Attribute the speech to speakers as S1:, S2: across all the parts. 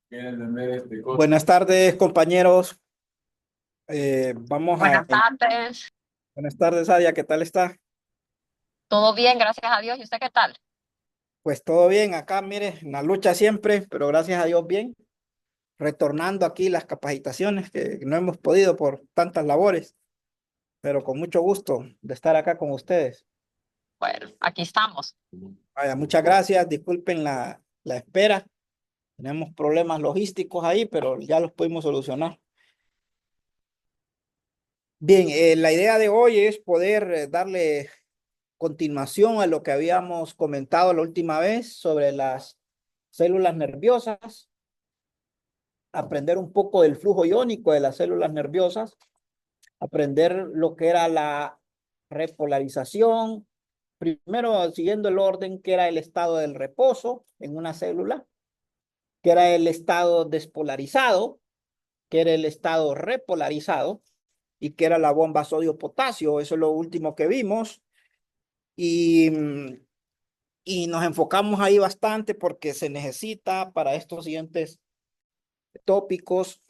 S1: Buenas tardes, compañeros. Vamos a...
S2: Buenas tardes.
S1: Buenas tardes, Adia, ¿qué tal está?
S2: ¿Todo bien? Gracias a Dios. ¿Y usted qué tal?
S1: Pues todo bien acá, mire, en la lucha siempre, pero gracias a Dios bien. Retornando aquí las capacitaciones que no hemos podido por tantas labores, pero con mucho gusto de estar acá con ustedes.
S2: Bueno, aquí estamos.
S1: Vaya, muchas gracias, disculpen la espera. Tenemos problemas logísticos ahí, pero ya los pudimos solucionar. Bien, la idea de hoy es poder darle continuación a lo que habíamos comentado la última vez sobre las células nerviosas, aprender un poco del flujo iónico de las células nerviosas, aprender lo que era la repolarización, primero siguiendo el orden que era el estado del reposo en una célula, que era el estado despolarizado, que era el estado repolarizado y que era la bomba sodio-potasio. Eso es lo último que vimos. Y y nos enfocamos ahí bastante porque se necesita para estos siguientes tópicos,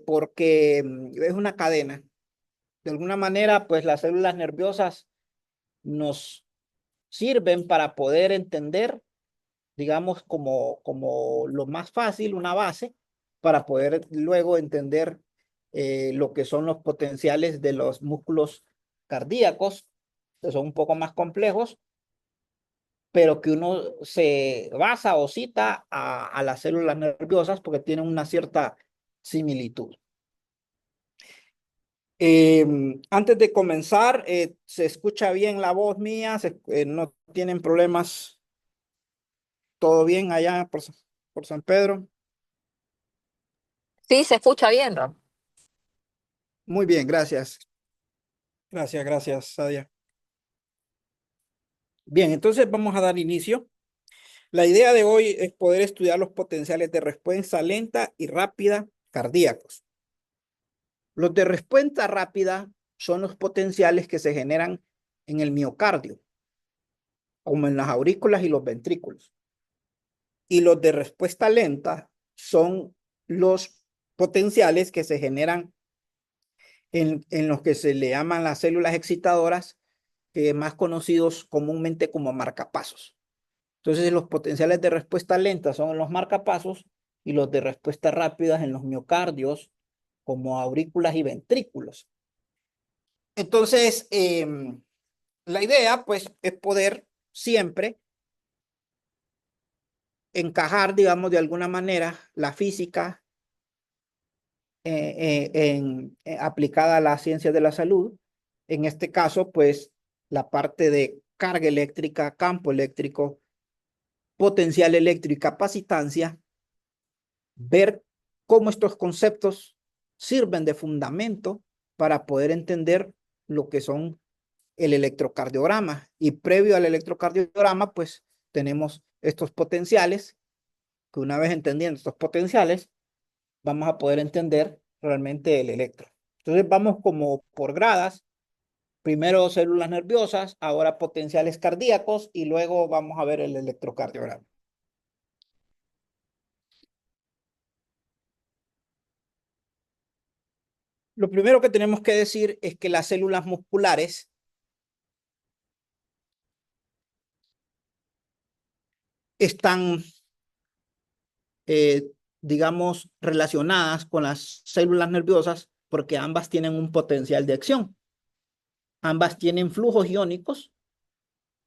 S1: porque es una cadena. De alguna manera, pues las células nerviosas nos sirven para poder entender, digamos, como lo más fácil, una base, para poder luego entender lo que son los potenciales de los músculos cardíacos, que son un poco más complejos, pero que uno se basa o cita a las células nerviosas porque tienen una cierta similitud. Antes de comenzar, ¿se escucha bien la voz mía? ¿No tienen problemas? ¿Todo bien allá por San Pedro?
S2: Sí, se escucha bien, Ron.
S1: Muy bien, gracias. Gracias, Sadia. Bien, entonces vamos a dar inicio. La idea de hoy es poder estudiar los potenciales de respuesta lenta y rápida cardíacos. Los de respuesta rápida son los potenciales que se generan en el miocardio, como en las aurículas y los ventrículos. Y los de respuesta lenta son los potenciales que se generan en los que se le llaman las células excitadoras, que más conocidos comúnmente como marcapasos. Entonces, los potenciales de respuesta lenta son en los marcapasos y los de respuesta rápida en los miocardios, como aurículas y ventrículos. Entonces, la idea, pues, es poder siempre encajar, digamos, de alguna manera la física aplicada a las ciencias de la salud. En este caso, pues, la parte de carga eléctrica, campo eléctrico, potencial eléctrico y capacitancia, ver cómo estos conceptos sirven de fundamento para poder entender lo que son el electrocardiograma. Y previo al electrocardiograma, pues tenemos estos potenciales, que una vez entendiendo estos potenciales, vamos a poder entender realmente el electro. Entonces vamos como por gradas, primero células nerviosas, ahora potenciales cardíacos y luego vamos a ver el electrocardiograma. Lo primero que tenemos que decir es que las células musculares están, eh, digamos, relacionadas con las células nerviosas porque ambas tienen un potencial de acción. Ambas tienen flujos iónicos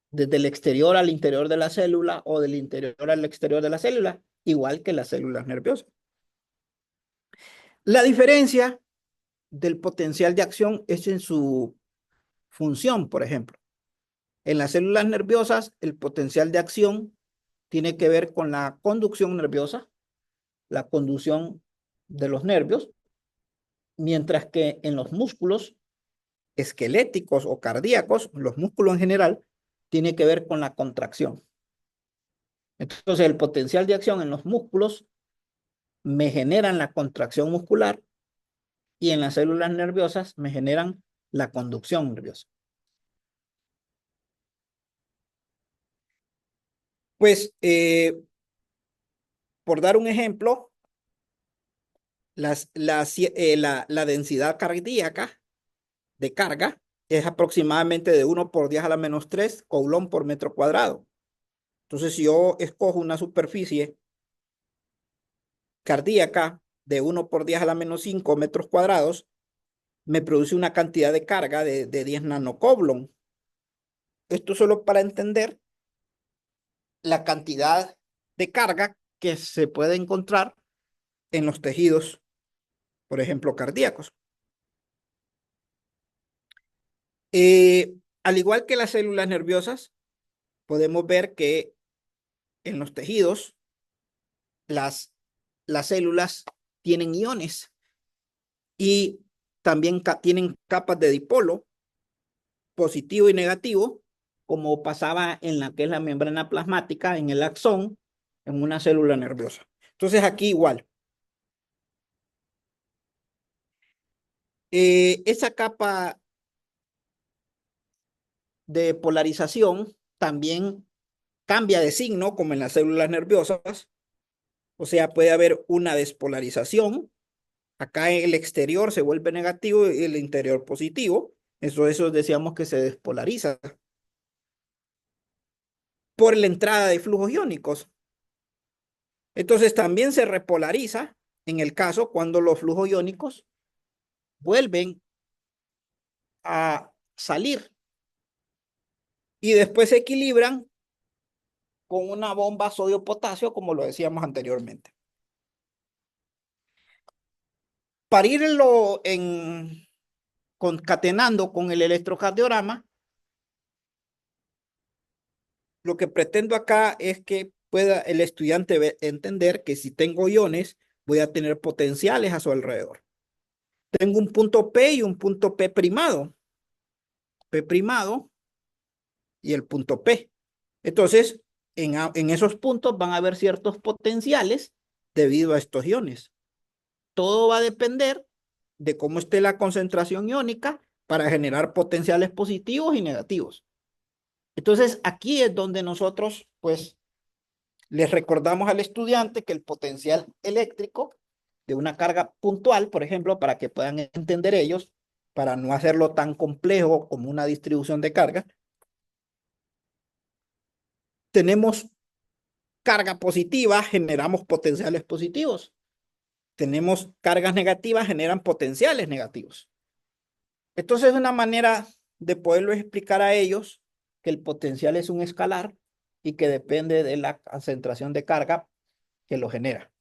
S1: desde el exterior al interior de la célula o del interior al exterior de la célula, igual que las células nerviosas. La diferencia del potencial de acción es en su función, por ejemplo. En las células nerviosas, el potencial de acción tiene que ver con la conducción nerviosa, la conducción de los nervios, mientras que en los músculos esqueléticos o cardíacos, los músculos en general, tiene que ver con la contracción. Entonces, el potencial de acción en los músculos me generan la contracción muscular y en las células nerviosas me generan la conducción nerviosa. Pues, por dar un ejemplo, la densidad cardíaca de carga es aproximadamente de 1 por 10 a la -3 coulomb por metro cuadrado. Entonces, si yo escojo una superficie cardíaca de 1 por 10 a la -5 metros cuadrados, me produce una cantidad de carga de 10 nanocoulomb. Esto solo para entender la cantidad de carga que se puede encontrar en los tejidos, por ejemplo, cardíacos. Al igual que las células nerviosas, podemos ver que en los tejidos las, las células tienen iones y también tienen capas de dipolo, positivo y negativo, como pasaba en la que es la membrana plasmática, en el axón, en una célula nerviosa. Entonces aquí igual. Esa capa de polarización también cambia de signo, como en las células nerviosas. O sea, puede haber una despolarización. Acá el exterior se vuelve negativo y el interior positivo. Eso decíamos que se despolariza por la entrada de flujos iónicos. Entonces también se repolariza en el caso cuando los flujos iónicos vuelven a salir y después se equilibran con una bomba sodio-potasio, como lo decíamos anteriormente. Para irlo concatenando con el electrocardiograma, lo que pretendo acá es que pueda el estudiante entender que si tengo iones, voy a tener potenciales a su alrededor. Tengo un punto P y un punto P primado. P primado y el punto P. Entonces, en esos puntos van a haber ciertos potenciales debido a estos iones. Todo va a depender de cómo esté la concentración iónica para generar potenciales positivos y negativos. Entonces, aquí es donde nosotros, pues, les recordamos al estudiante que el potencial eléctrico de una carga puntual, por ejemplo, para que puedan entender ellos, para no hacerlo tan complejo como una distribución de carga, tenemos carga positiva, generamos potenciales positivos. Tenemos cargas negativas, generan potenciales negativos. Entonces, es una manera de poderlo explicar a ellos que el potencial es un escalar y que depende de la concentración de carga que lo genera.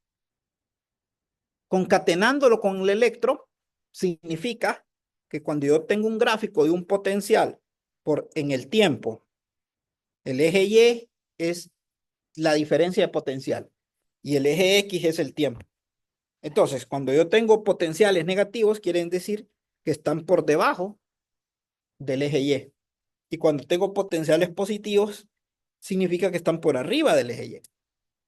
S1: Concatenándolo con el electro, significa que cuando yo tengo un gráfico de un potencial en el tiempo, el eje Y es la diferencia de potencial y el eje X es el tiempo. Entonces, cuando yo tengo potenciales negativos, quieren decir que están por debajo del eje Y. Y cuando tengo potenciales positivos, significa que están por arriba del eje Y.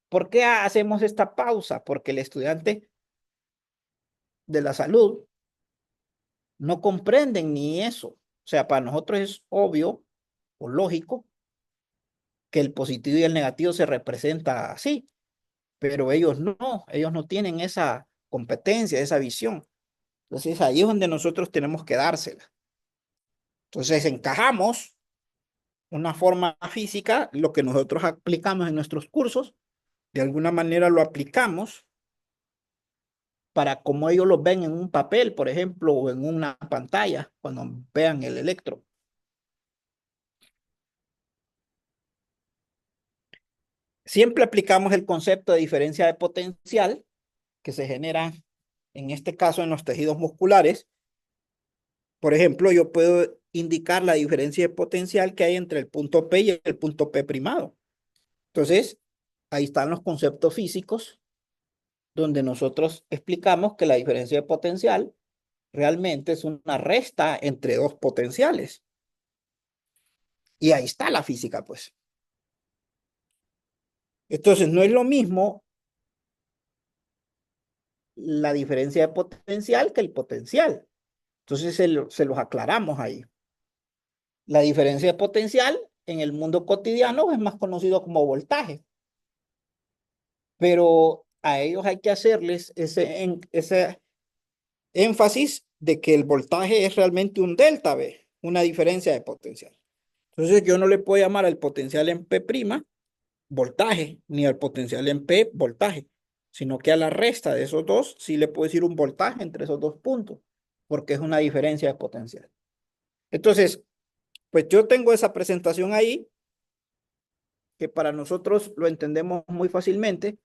S1: ¿Por qué hacemos esta pausa? Porque el estudiante de la salud no comprenden ni eso. O sea, para nosotros es obvio o lógico que el positivo y el negativo se representa así, pero ellos no tienen esa competencia, esa visión. Entonces ahí es donde nosotros tenemos que dársela. Entonces encajamos una forma física, lo que nosotros aplicamos en nuestros cursos, de alguna manera lo aplicamos para como ellos lo ven en un papel, por ejemplo, o en una pantalla, cuando vean el electro. Siempre aplicamos el concepto de diferencia de potencial que se genera, en este caso, en los tejidos musculares. Por ejemplo, yo puedo indicar la diferencia de potencial que hay entre el punto P y el punto P primado. Entonces, ahí están los conceptos físicos donde nosotros explicamos que la diferencia de potencial realmente es una resta entre dos potenciales. Y ahí está la física, pues. Entonces, no es lo mismo la diferencia de potencial que el potencial. Entonces, se los aclaramos ahí. La diferencia de potencial en el mundo cotidiano es más conocido como voltaje, pero a ellos hay que hacerles ese énfasis de que el voltaje es realmente un delta V, una diferencia de potencial. Entonces yo no le puedo llamar al potencial en P' voltaje, ni al potencial en P voltaje, sino que a la resta de esos dos sí le puedo decir un voltaje entre esos dos puntos, porque es una diferencia de potencial. Entonces, pues yo tengo esa presentación ahí, que para nosotros lo entendemos muy fácilmente,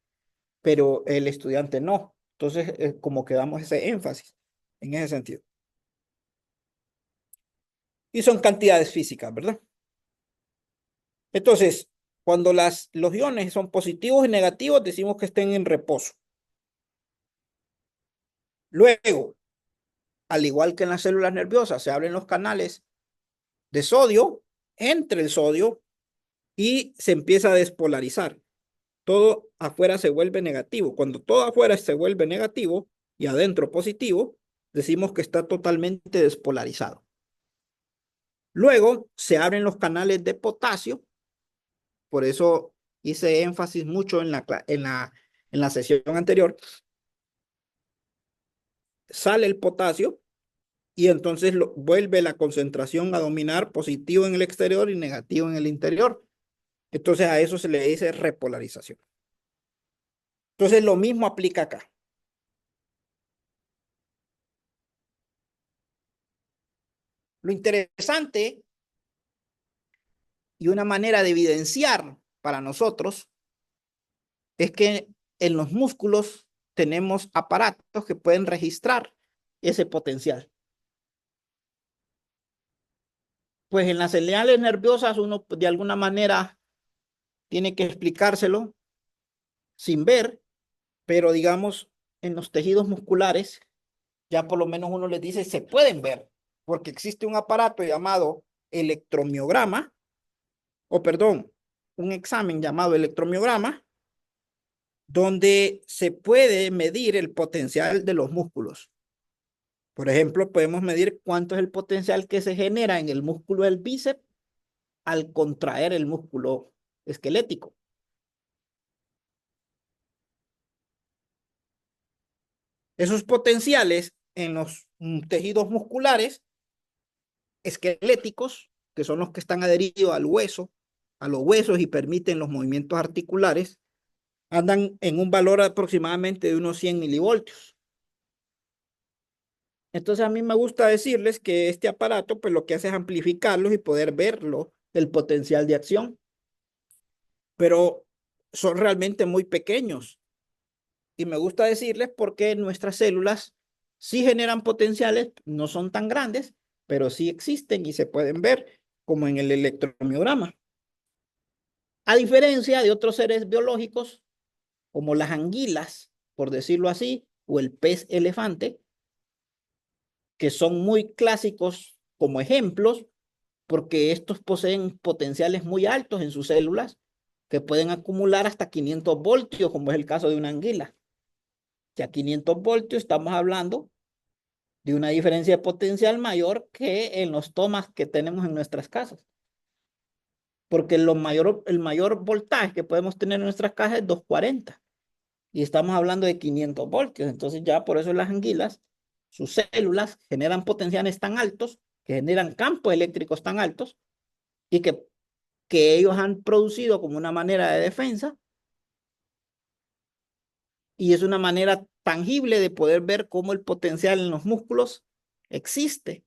S1: pero el estudiante no. Entonces, como que damos ese énfasis en ese sentido. Y son cantidades físicas, ¿verdad? Entonces, cuando los iones son positivos y negativos, decimos que estén en reposo. Luego, al igual que en las células nerviosas, se abren los canales de sodio entre el sodio y se empieza a despolarizar. Todo afuera se vuelve negativo. Cuando todo afuera se vuelve negativo y adentro positivo, decimos que está totalmente despolarizado. Luego se abren los canales de potasio, por eso hice énfasis mucho en la sesión anterior. Sale el potasio y entonces vuelve la concentración a dominar positivo en el exterior y negativo en el interior. Entonces a eso se le dice repolarización. Entonces lo mismo aplica acá. Lo interesante y una manera de evidenciar para nosotros es que en los músculos tenemos aparatos que pueden registrar ese potencial. Pues en las señales nerviosas uno de alguna manera tiene que explicárselo sin ver, pero digamos en los tejidos musculares ya por lo menos uno les dice se pueden ver, porque existe un aparato llamado electromiograma, o perdón, un examen llamado electromiograma, donde se puede medir el potencial de los músculos. Por ejemplo, podemos medir cuánto es el potencial que se genera en el músculo del bíceps al contraer el músculo esquelético. Esos potenciales en los tejidos musculares esqueléticos, que son los que están adheridos al hueso, a los huesos y permiten los movimientos articulares, andan en un valor aproximadamente de unos 100 milivoltios. Entonces a mí me gusta decirles que este aparato pues lo que hace es amplificarlos y poder verlo, el potencial de acción, pero son realmente muy pequeños. Y me gusta decirles porque nuestras células sí generan potenciales, no son tan grandes, pero sí existen y se pueden ver como en el electromiograma. A diferencia de otros seres biológicos, como las anguilas, por decirlo así, o el pez elefante, que son muy clásicos como ejemplos, porque estos poseen potenciales muy altos en sus células, que pueden acumular hasta 500 voltios, como es el caso de una anguila. Ya 500 voltios estamos hablando de una diferencia de potencial mayor que en los tomas que tenemos en nuestras casas. Porque el mayor voltaje que podemos tener en nuestras casas es 240. Y estamos hablando de 500 voltios. Entonces ya por eso las anguilas, sus células generan potenciales tan altos, que generan campos eléctricos tan altos, y que ellos han producido como una manera de defensa, y es una manera tangible de poder ver cómo el potencial en los músculos existe.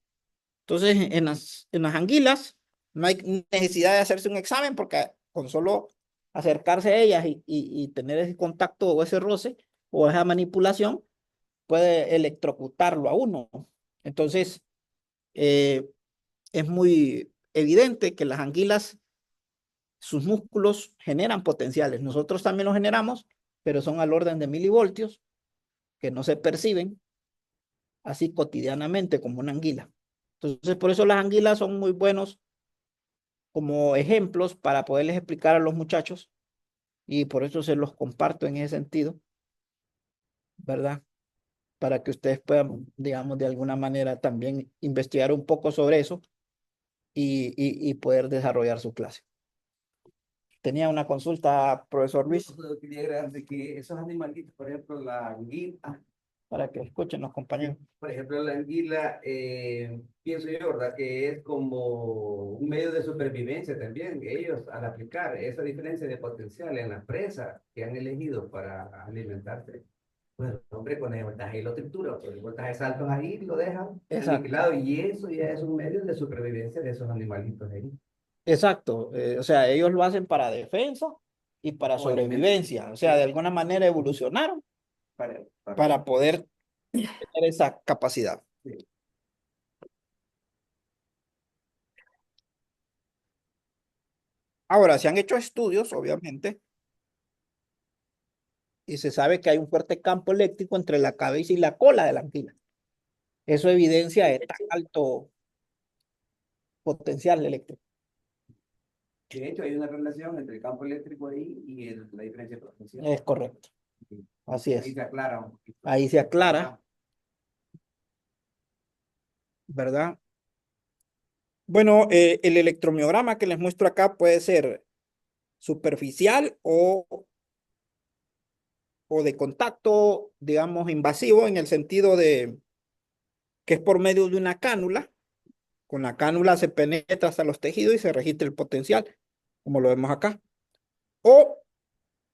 S1: Entonces, en las anguilas no hay necesidad de hacerse un examen porque con solo acercarse a ellas y tener ese contacto o ese roce o esa manipulación puede electrocutarlo a uno. Entonces, eh, es muy evidente que las anguilas, sus músculos generan potenciales. Nosotros también los generamos, pero son al orden de milivoltios que no se perciben así cotidianamente como una anguila. Entonces, por eso las anguilas son muy buenos como ejemplos para poderles explicar a los muchachos y por eso se los comparto en ese sentido, ¿verdad? Para que ustedes puedan, digamos, de alguna manera también investigar un poco sobre eso y poder desarrollar su clase. Tenía una consulta, profesor Luis,
S3: Yo quería agregar de que esos animalitos, por ejemplo, la anguila,
S1: para que escuchen los compañeros.
S3: por ejemplo, la anguila, pienso yo, ¿verdad? Que es como un medio de supervivencia también. Ellos, al aplicar esa diferencia de potencial en la presa que han elegido para alimentarse, pues, hombre, con el voltaje y lo tritura, pues el voltaje saltos ahí lo dejan
S1: Exacto.
S3: aniquilado y eso ya es un medio de supervivencia de esos animalitos ahí.
S1: Exacto, o sea, ellos lo hacen para defensa y para
S3: O alimento.
S1: sobrevivencia, o sea, de alguna manera evolucionaron para poder tener esa capacidad.
S3: Sí.
S1: Ahora, se han hecho estudios, obviamente, y se sabe que hay un fuerte campo eléctrico entre la cabeza y la cola de la anguila. Eso evidencia el tan alto potencial eléctrico.
S3: De hecho, hay una relación entre el campo eléctrico ahí y la diferencia de potencial.
S1: Es correcto,
S3: Sí.
S1: así
S3: Ahí
S1: es.
S3: se aclara un poquito.
S1: Ahí se aclara, ¿verdad? Bueno, el electromiograma que les muestro acá puede ser superficial o de contacto, digamos, invasivo en el sentido de que es por medio de una cánula. Con la cánula se penetra hasta los tejidos y se registra el potencial, como lo vemos acá. O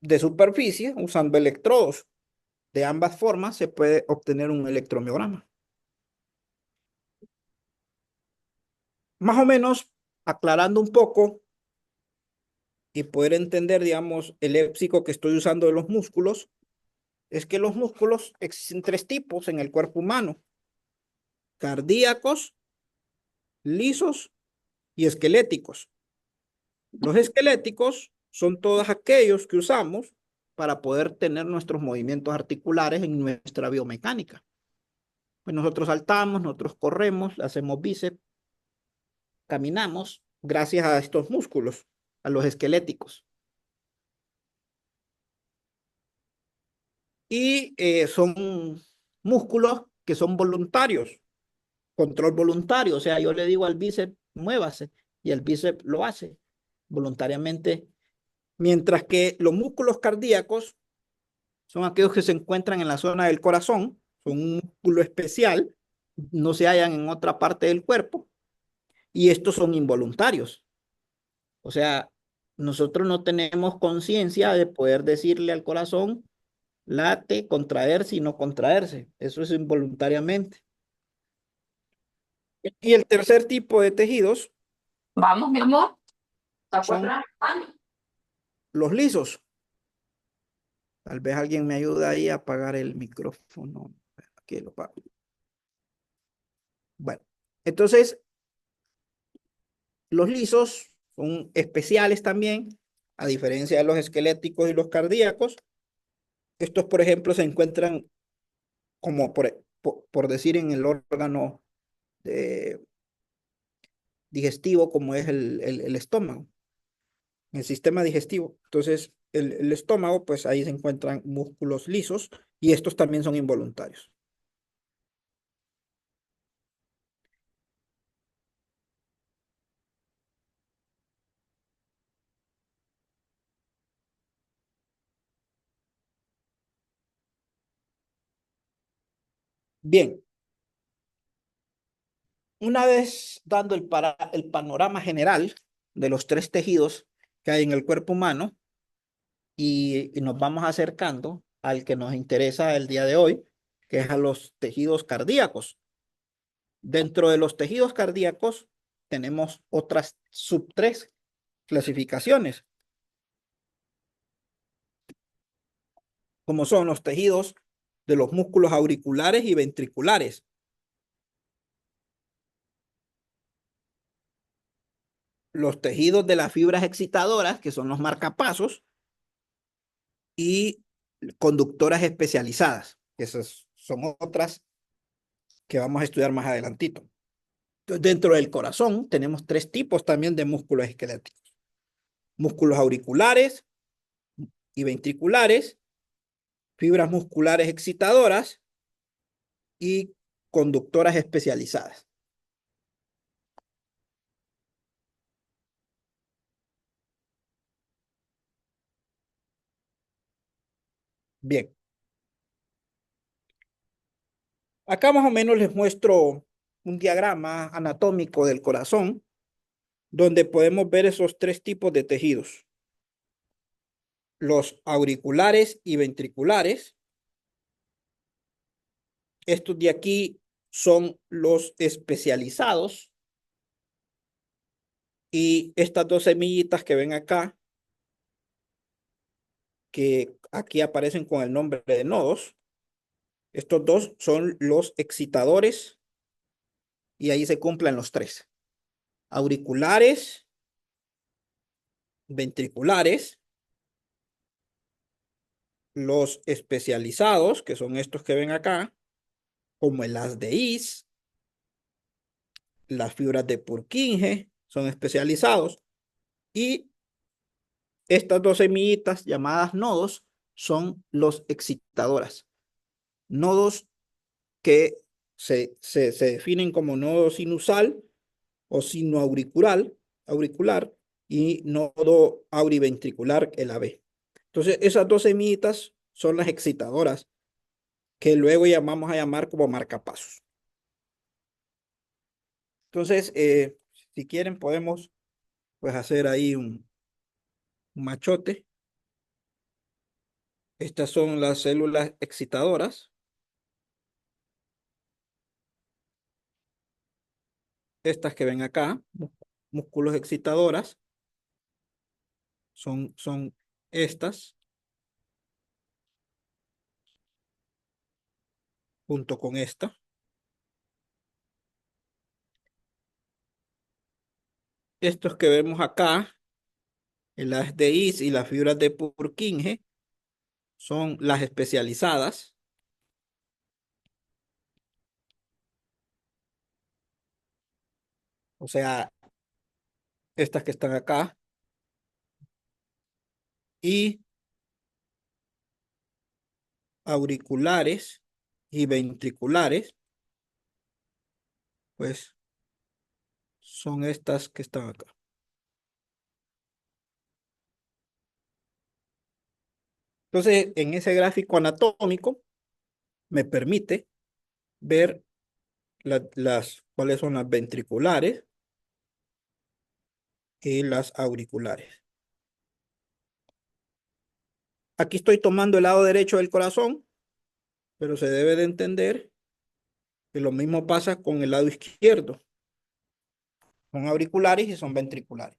S1: de superficie, usando electrodos. De ambas formas se puede obtener un electromiograma. Más o menos, aclarando un poco y poder entender, digamos, el léxico que estoy usando de los músculos, es que los músculos existen tres tipos en el cuerpo humano: cardíacos, lisos y esqueléticos. Los esqueléticos son todos aquellos que usamos para poder tener nuestros movimientos articulares en nuestra biomecánica. Pues nosotros saltamos, nosotros corremos, hacemos bíceps, caminamos gracias a estos músculos, a los esqueléticos. Y son músculos que son voluntarios, control voluntario. O sea, yo le digo al bíceps, muévase, y el bíceps lo hace voluntariamente. Mientras que los músculos cardíacos son aquellos que se encuentran en la zona del corazón, son un músculo especial, no se hallan en otra parte del cuerpo, y estos son involuntarios. O sea, nosotros no tenemos conciencia de poder decirle al corazón, late, contraerse y no contraerse. Eso es involuntariamente. Y el tercer tipo de tejidos
S2: Vamos, mi amor.
S1: son los lisos. Tal vez alguien me ayude ahí a apagar el micrófono. Aquí lo apago. Bueno, entonces los lisos son especiales también, a diferencia de los esqueléticos y los cardíacos. Estos, por ejemplo, se encuentran como por decir en el órgano digestivo, como es el estómago, el sistema digestivo. Entonces, el estómago, pues ahí se encuentran músculos lisos y estos también son involuntarios. Bien, una vez dando el panorama general de los tres tejidos que hay en el cuerpo humano y nos vamos acercando al que nos interesa el día de hoy, que es a los tejidos cardíacos. Dentro de los tejidos cardíacos tenemos otras tres clasificaciones, como son los tejidos de los músculos auriculares y ventriculares. Los tejidos de las fibras excitadoras, que son los marcapasos, y conductoras especializadas. Esas son otras que vamos a estudiar más adelantito. Entonces, dentro del corazón tenemos tres tipos también de músculos esqueléticos: músculos auriculares y ventriculares, fibras musculares excitadoras y conductoras especializadas. Bien. Acá más o menos les muestro un diagrama anatómico del corazón donde podemos ver esos tres tipos de tejidos. Los auriculares y ventriculares. Estos de aquí son los especializados. Y estas dos semillitas que ven acá, que aquí aparecen con el nombre de nodos, estos dos son los excitadores y ahí se cumplen los tres. Auriculares, ventriculares, los especializados, que son estos que ven acá, como el haz de Is, las fibras de Purkinje, son especializados. Y estas dos semillitas llamadas nodos son los excitadoras. Nodos que se definen como nodo sinusal o auricular y nodo auriventricular, el AB. Entonces, esas dos semillitas son las excitadoras que luego vamos a llamar como marcapasos. Entonces, si quieren, podemos pues hacer ahí un machote. Estas son las células excitadoras. Estas que ven acá, músculos excitadoras, son estas, junto con esta. Estos que vemos acá, el haz de Is y las fibras de Purkinje, son las especializadas. O sea, estas que están acá. Y auriculares y ventriculares, pues son estas que están acá. Entonces, en ese gráfico anatómico me permite ver cuáles son las ventriculares y las auriculares. Aquí estoy tomando el lado derecho del corazón, pero se debe de entender que lo mismo pasa con el lado izquierdo. Son auriculares y son ventriculares.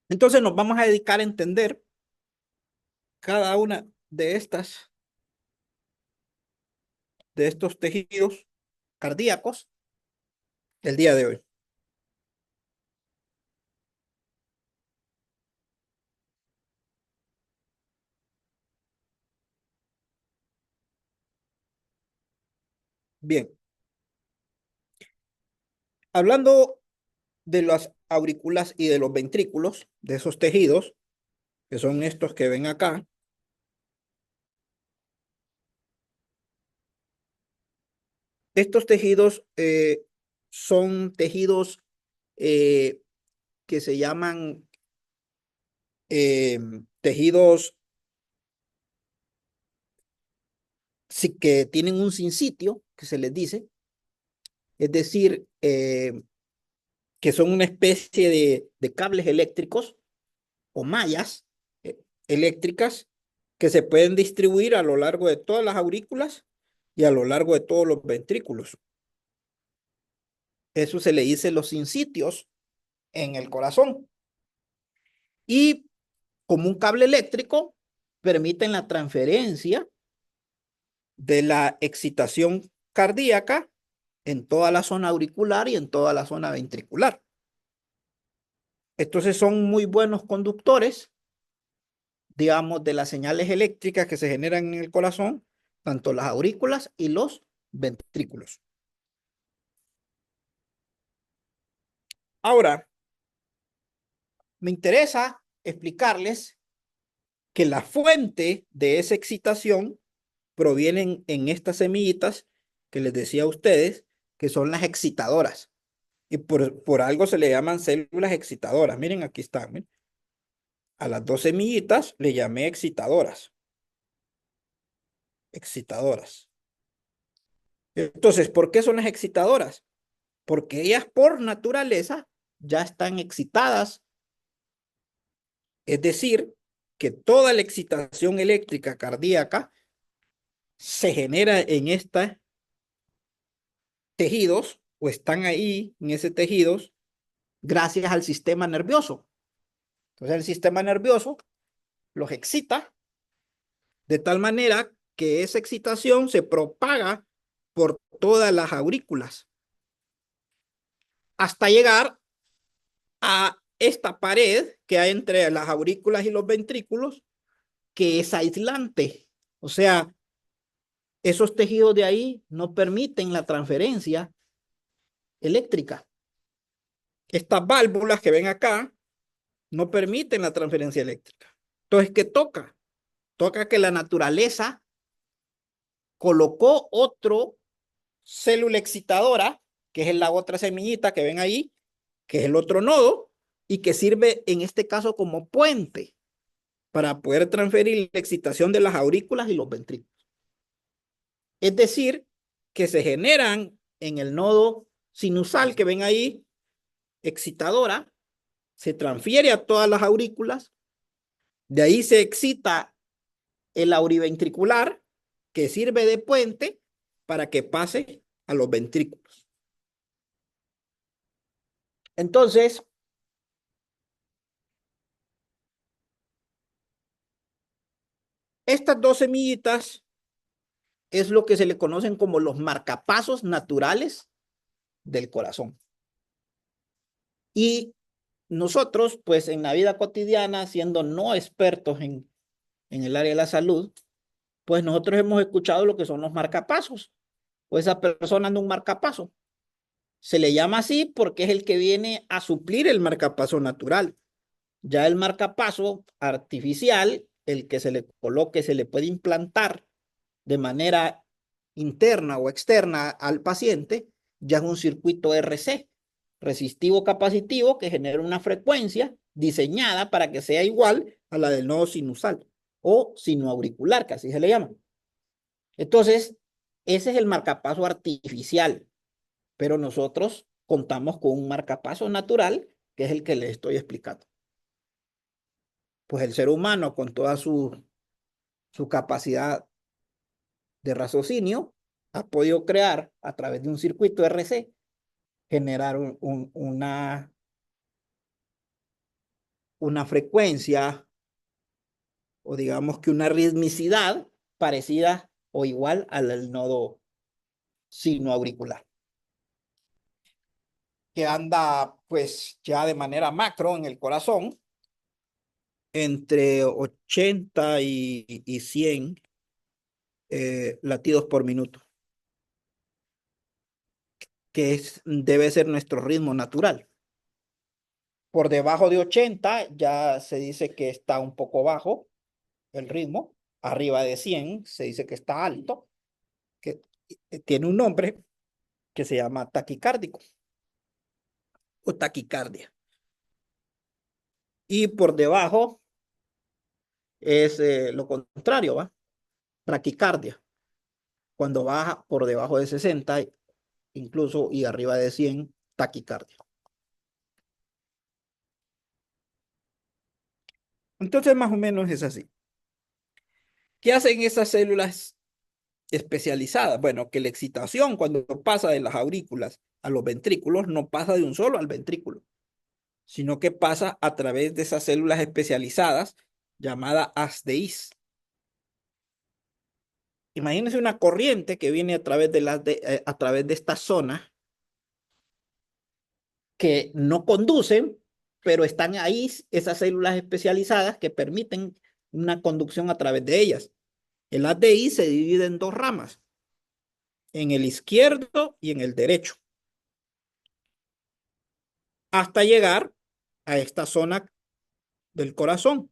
S1: Entonces nos vamos a dedicar a entender cada una de estos tejidos cardíacos el día de hoy. Bien, hablando de las aurículas y de los ventrículos, de esos tejidos, que son estos que ven acá, estos tejidos son tejidos eh, que se llaman tejidos que tienen un sinsitio, que se les dice, es decir, que son una especie de cables eléctricos o mallas eléctricas que se pueden distribuir a lo largo de todas las aurículas y a lo largo de todos los ventrículos. Eso se le dice los sinsitios en el corazón. Y como un cable eléctrico, permiten la transferencia de la excitación cardíaca en toda la zona auricular y en toda la zona ventricular. Entonces son muy buenos conductores, digamos, de las señales eléctricas que se generan en el corazón, tanto las aurículas y los ventrículos. Ahora, me interesa explicarles que la fuente de esa excitación provienen en estas semillitas que les decía a ustedes, que son las excitadoras. Y por algo se le llaman células excitadoras. Miren, aquí están. Miren. A las dos semillitas le llamé excitadoras. Excitadoras. Entonces, ¿por qué son las excitadoras? Porque ellas por naturaleza ya están excitadas. Es decir, que toda la excitación eléctrica cardíaca se genera en estos tejidos o están ahí en ese tejidos gracias al sistema nervioso. Entonces el sistema nervioso los excita de tal manera que esa excitación se propaga por todas las aurículas hasta llegar a esta pared que hay entre las aurículas y los ventrículos, que es aislante. O sea, esos tejidos de ahí no permiten la transferencia eléctrica. Estas válvulas que ven acá no permiten la transferencia eléctrica. Entonces, ¿qué toca? Toca que la naturaleza colocó otro célula excitadora, que es la otra semillita que ven ahí, que es el otro nodo, y que sirve en este caso como puente para poder transferir la excitación de las aurículas y los ventrículos. Es decir, que se generan en el nodo sinusal que ven ahí, excitadora, se transfiere a todas las aurículas, de ahí se excita el auriventricular, que sirve de puente para que pase a los ventrículos. Entonces, estas dos semillitas es lo que se le conocen como los marcapasos naturales del corazón. Y nosotros, pues en la vida cotidiana, siendo no expertos en el área de la salud, pues nosotros hemos escuchado lo que son los marcapasos, o esa persona anda un marcapaso. Se le llama así porque es el que viene a suplir el marcapaso natural. Ya el marcapaso artificial, el que se le coloque, se le puede implantar de manera interna o externa al paciente, ya es un circuito RC, resistivo capacitivo, que genera una frecuencia diseñada para que sea igual a la del nodo sinusal o sinoauricular, que así se le llama. Entonces, ese es el marcapaso artificial, pero nosotros contamos con un marcapaso natural, que es el que les estoy explicando. Pues el ser humano, con toda su capacidad de raciocinio, ha podido crear a través de un circuito RC, generar una frecuencia o digamos que una ritmicidad parecida o igual al nodo sinoauricular, que anda pues ya de manera macro en el corazón entre 80 y 100 latidos por minuto, que debe ser nuestro ritmo natural. Por debajo de 80 ya se dice que está un poco bajo el ritmo. Arriba de 100 se dice que está alto, que tiene un nombre que se llama taquicárdico o taquicardia. Y por debajo es lo contrario, ¿va? Taquicardia. Cuando baja por debajo de 60, incluso y arriba de 100, taquicardia. Entonces, más o menos es así. ¿Qué hacen esas células especializadas? Bueno, que la excitación cuando pasa de las aurículas a los ventrículos no pasa de un solo al ventrículo, sino que pasa a través de esas células especializadas llamadas ASDIs. Imagínense una corriente que viene a través a través de esta zona que no conducen, pero están ahí esas células especializadas que permiten una conducción a través de ellas. El ADI se divide en dos ramas, en el izquierdo y en el derecho, hasta llegar a esta zona del corazón.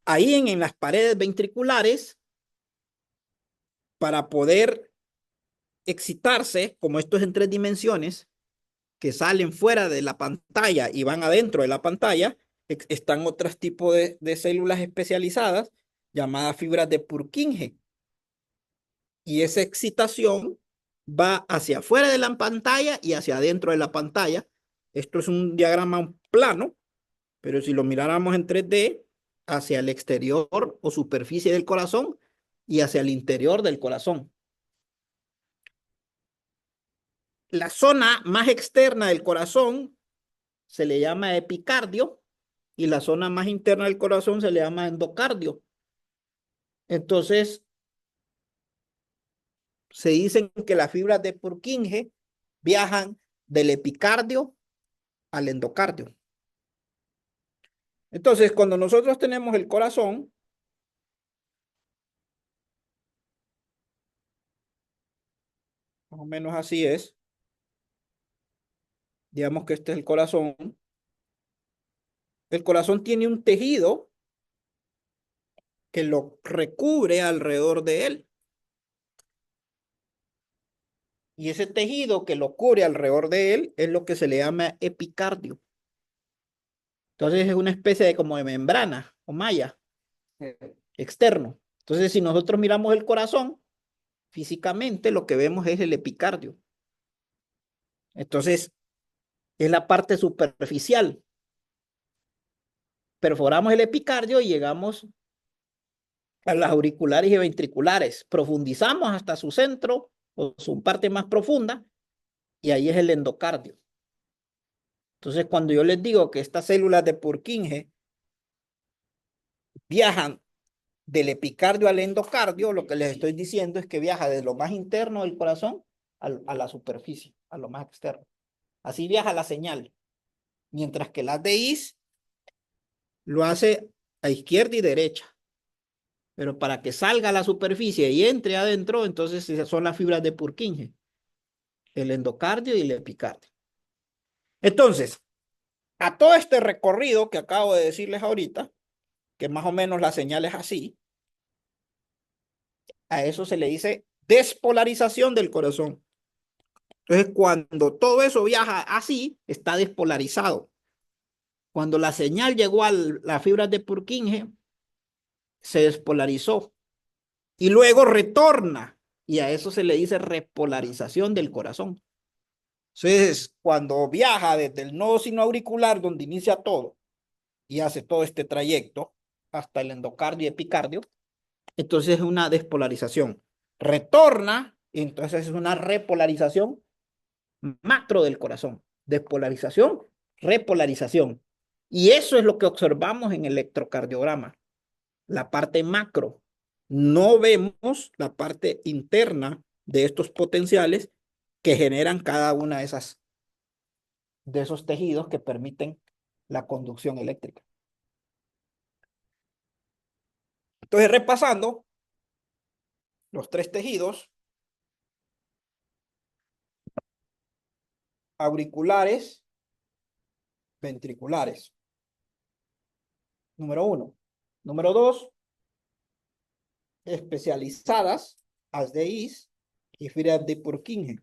S1: Ahí en las paredes ventriculares, para poder excitarse, como esto es en 3 dimensiones, que salen fuera de la pantalla y van adentro de la pantalla, están otros tipos de células especializadas llamadas fibras de Purkinje. Y esa excitación va hacia afuera de la pantalla y hacia adentro de la pantalla. Esto es un diagrama plano, pero si lo miráramos en 3D, hacia el exterior o superficie del corazón y hacia el interior del corazón. La zona más externa del corazón se le llama epicardio y la zona más interna del corazón se le llama endocardio. Entonces, se dicen que las fibras de Purkinje viajan del epicardio al endocardio. Entonces, cuando nosotros tenemos el corazón, más o menos así es, digamos que este es el corazón tiene un tejido que lo recubre alrededor de él. Y ese tejido que lo cubre alrededor de él es lo que se le llama epicardio. Entonces es una especie de como de membrana o malla externo. Entonces si nosotros miramos el corazón, físicamente lo que vemos es el epicardio. Entonces es la parte superficial. Perforamos el epicardio y llegamos a las auriculares y ventriculares. Profundizamos hasta su centro o su parte más profunda y ahí es el endocardio. Entonces, cuando yo les digo que estas células de Purkinje viajan del epicardio al endocardio, lo que les estoy diciendo es que viaja de lo más interno del corazón a la superficie, a lo más externo. Así viaja la señal, mientras que las de IS lo hace a izquierda y derecha. Pero para que salga a la superficie y entre adentro, entonces esas son las fibras de Purkinje, el endocardio y el epicardio. Entonces, a todo este recorrido que acabo de decirles ahorita, que más o menos la señal es así, a eso se le dice despolarización del corazón. Entonces, cuando todo eso viaja así, está despolarizado. Cuando la señal llegó a las fibras de Purkinje, se despolarizó y luego retorna, y a eso se le dice repolarización del corazón. Entonces, cuando viaja desde el nodo sinoauricular, donde inicia todo, y hace todo este trayecto hasta el endocardio y epicardio, entonces es una despolarización. Retorna, y entonces es una repolarización macro del corazón. Despolarización, repolarización. Y eso es lo que observamos en el electrocardiograma, la parte macro. No vemos la parte interna de estos potenciales que generan cada una de esos tejidos que permiten la conducción eléctrica. Entonces, repasando los tres tejidos: auriculares, ventriculares. Número 1. Número 2, especializadas, as de IS y fibras de Purkinje.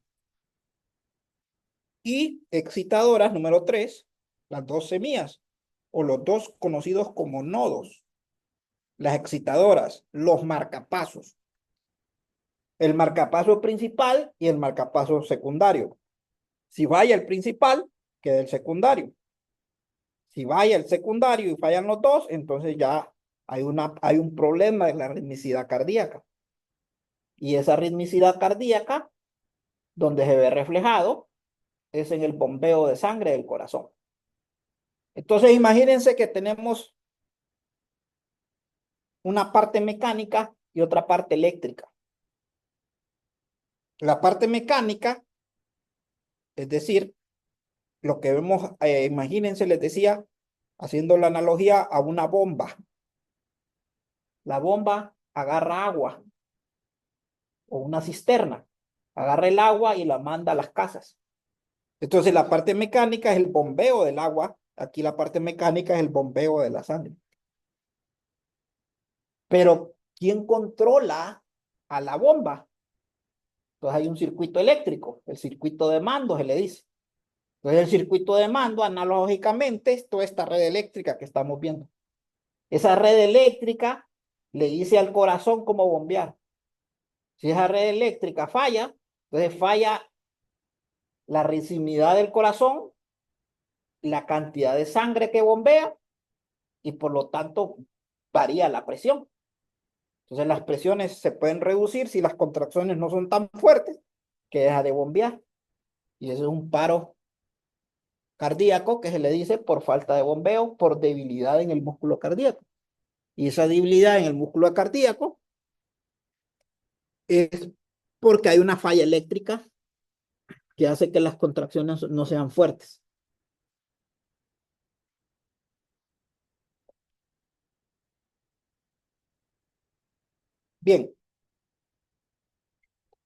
S1: Y excitadoras, número 3, las dos semillas, o los dos conocidos como nodos. Las excitadoras, los marcapasos. El marcapaso principal y el marcapaso secundario. Si falla el principal, queda el secundario. Si falla el secundario y fallan los dos, entonces ya hay un problema de la ritmicidad cardíaca. Y esa ritmicidad cardíaca, donde se ve reflejado, es en el bombeo de sangre del corazón. Entonces, imagínense que tenemos una parte mecánica y otra parte eléctrica. La parte mecánica, es decir, lo que vemos, imagínense, les decía, haciendo la analogía a una bomba. La bomba agarra agua o una cisterna, agarra el agua y la manda a las casas. Entonces la parte mecánica es el bombeo del agua, aquí la parte mecánica es el bombeo de la sangre. Pero ¿quién controla a la bomba? Entonces hay un circuito eléctrico, el circuito de mando se le dice. Entonces el circuito de mando analógicamente es toda esta red eléctrica que estamos viendo. Esa red eléctrica le dice al corazón cómo bombear. Si esa red eléctrica falla, entonces falla la ritmidad del corazón, la cantidad de sangre que bombea y por lo tanto varía la presión. Entonces las presiones se pueden reducir si las contracciones no son tan fuertes que deja de bombear. Y eso es un paro cardíaco que se le dice por falta de bombeo, por debilidad en el músculo cardíaco. Y esa debilidad en el músculo cardíaco es porque hay una falla eléctrica que hace que las contracciones no sean fuertes. Bien,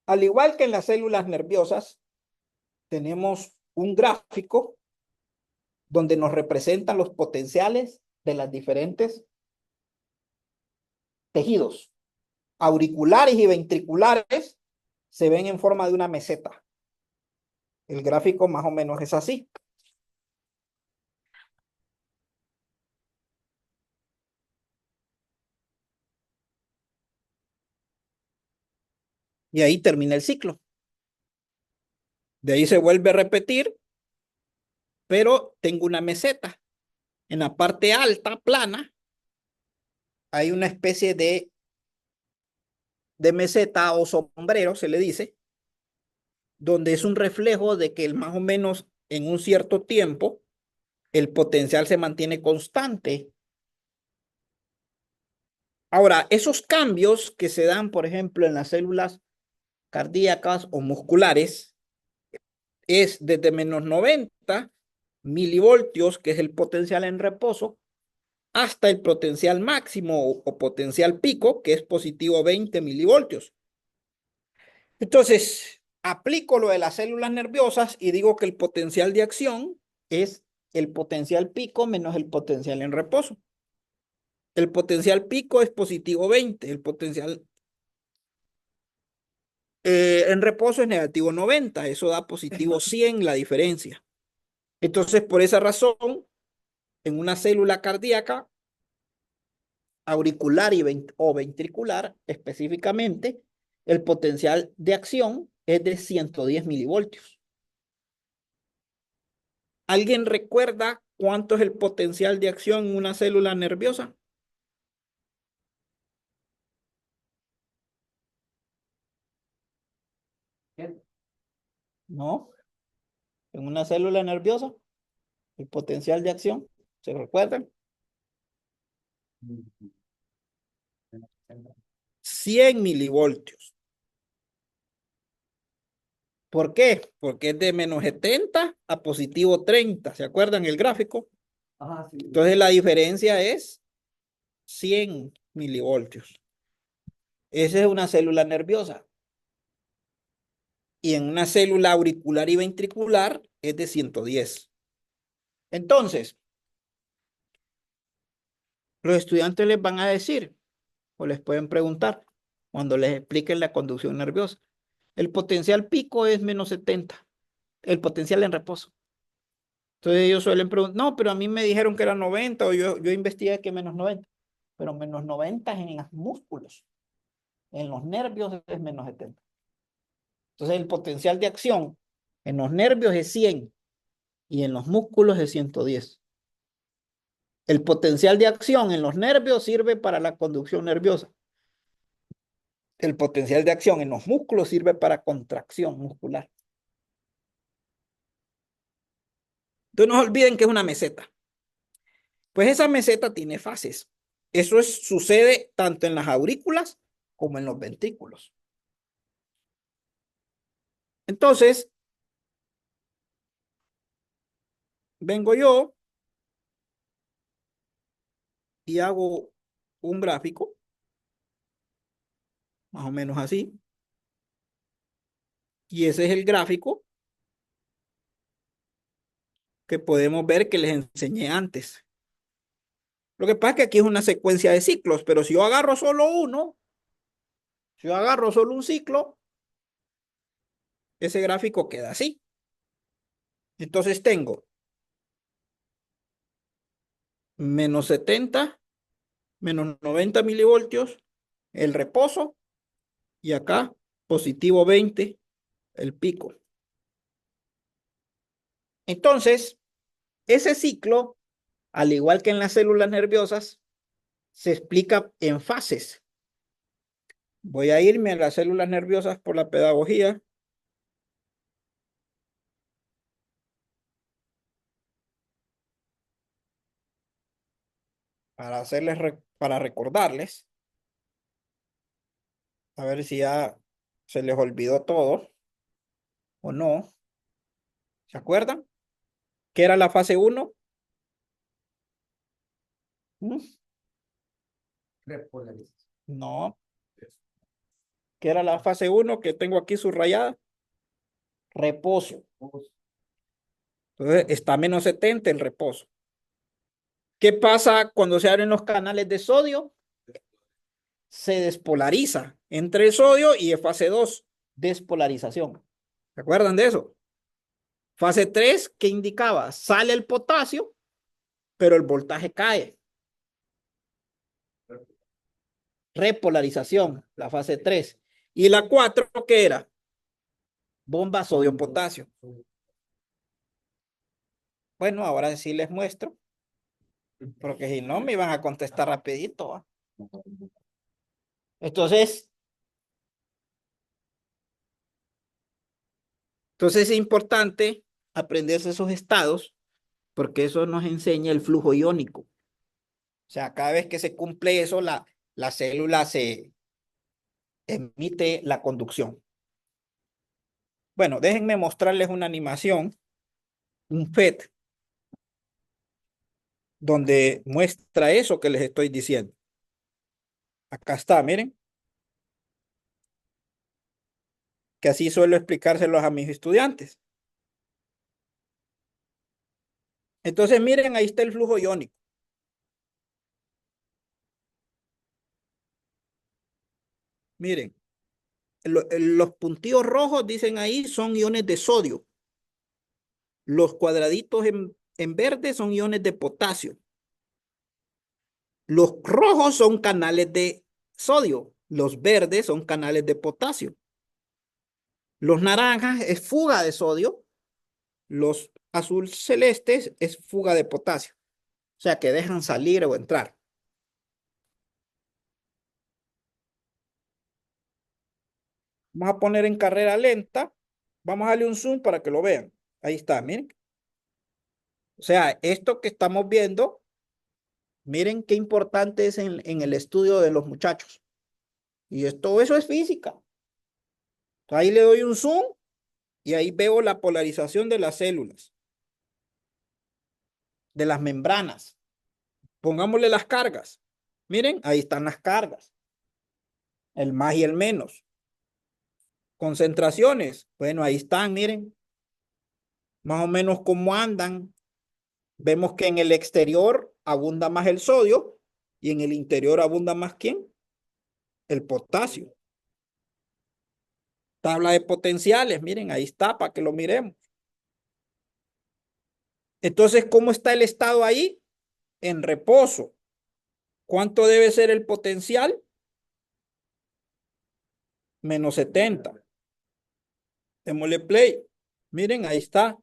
S1: al igual que en las células nerviosas, tenemos un gráfico donde nos representan los potenciales de las diferentes tejidos. Auriculares y ventriculares se ven en forma de una meseta. El gráfico más o menos es así. Y ahí termina el ciclo. De ahí se vuelve a repetir, pero tengo una meseta. En la parte alta, plana, hay una especie de meseta o sombrero, se le dice, donde es un reflejo de que más o menos en un cierto tiempo el potencial se mantiene constante. Ahora, esos cambios que se dan, por ejemplo, en las células cardíacas o musculares, es desde menos 90 milivoltios, que es el potencial en reposo, hasta el potencial máximo o potencial pico, que es positivo 20 milivoltios. Entonces, aplico lo de las células nerviosas y digo que el potencial de acción es el potencial pico menos el potencial en reposo. El potencial pico es positivo 20, el potencial en reposo es negativo 90, eso da positivo 100 la diferencia. Entonces, por esa razón, en una célula cardíaca, auricular o ventricular específicamente, el potencial de acción es de 110 milivoltios. ¿Alguien recuerda cuánto es el potencial de acción en una célula nerviosa? No, en una célula nerviosa, el potencial de acción, ¿se recuerdan? 100 milivoltios. ¿Por qué? Porque es de menos 70 a positivo 30. ¿Se acuerdan el gráfico?
S3: Ajá, sí.
S1: Entonces la diferencia es 100 milivoltios. Esa es una célula nerviosa. Y en una célula auricular y ventricular es de 110. Entonces, los estudiantes les van a decir o les pueden preguntar cuando les expliquen la conducción nerviosa. El potencial pico es menos 70. El potencial en reposo. Entonces ellos suelen preguntar, no, pero a mí me dijeron que era 90 o yo investigué que menos 90. Pero menos 90 es en los músculos. En los nervios es menos 70. Entonces el potencial de acción en los nervios es 100 y en los músculos es 110. El potencial de acción en los nervios sirve para la conducción nerviosa. El potencial de acción en los músculos sirve para contracción muscular. Entonces no olviden que es una meseta. Pues esa meseta tiene fases. Eso sucede tanto en las aurículas como en los ventrículos. Entonces, vengo yo y hago un gráfico, más o menos así. Y ese es el gráfico que podemos ver que les enseñé antes. Lo que pasa es que aquí es una secuencia de ciclos, pero si yo agarro solo uno, si yo agarro solo un ciclo, ese gráfico queda así. Entonces tengo menos 70, menos 90 milivoltios, el reposo, y acá positivo 20, el pico. Entonces, ese ciclo, al igual que en las células nerviosas, se explica en fases. Voy a irme a las células nerviosas por la pedagogía. Para recordarles, a ver si ya se les olvidó todo o no. ¿Se acuerdan? ¿Qué era la fase 1?
S3: Repolarización.
S1: No. ¿Qué era la fase 1 que tengo aquí subrayada? Reposo. Entonces está menos 70 el reposo. ¿Qué pasa cuando se abren los canales de sodio? Se despolariza entre el sodio y el fase 2, despolarización. ¿Se acuerdan de eso? Fase 3, ¿qué indicaba? Sale el potasio, pero el voltaje cae. Repolarización, la fase 3. Y la 4, ¿qué era? Bomba sodio-potasio. Bueno, ahora sí les muestro, porque si no me iban a contestar rapidito. ¿Va? Entonces, es importante aprenderse esos estados, porque eso nos enseña el flujo iónico. O sea, cada vez que se cumple eso, la célula se emite la conducción. Bueno, déjenme mostrarles una animación, un FET, donde muestra eso que les estoy diciendo. Acá está, miren, que así suelo explicárselos a mis estudiantes. Entonces, miren, ahí está el flujo iónico. Miren, los puntillos rojos, dicen ahí, son iones de sodio. Los cuadraditos en verde son iones de potasio. Los rojos son canales de sodio. Los verdes son canales de potasio. Los naranjas es fuga de sodio. Los azul celestes es fuga de potasio. O sea que dejan salir o entrar. Vamos a poner en carrera lenta. Vamos a darle un zoom para que lo vean. Ahí está, miren. O sea, esto que estamos viendo, miren qué importante es en el estudio de los muchachos. Y todo eso es física. Ahí le doy un zoom y ahí veo la polarización de las células, de las membranas. Pongámosle las cargas. Miren, ahí están las cargas. El más y el menos. Concentraciones. Bueno, ahí están, miren. Más o menos cómo andan. Vemos que en el exterior abunda más el sodio y en el interior abunda más ¿quién? El potasio. Tabla de potenciales, miren, ahí está para que lo miremos. Entonces, ¿cómo está el estado ahí? En reposo. ¿Cuánto debe ser el potencial? Menos 70. Démosle play. Miren, ahí está.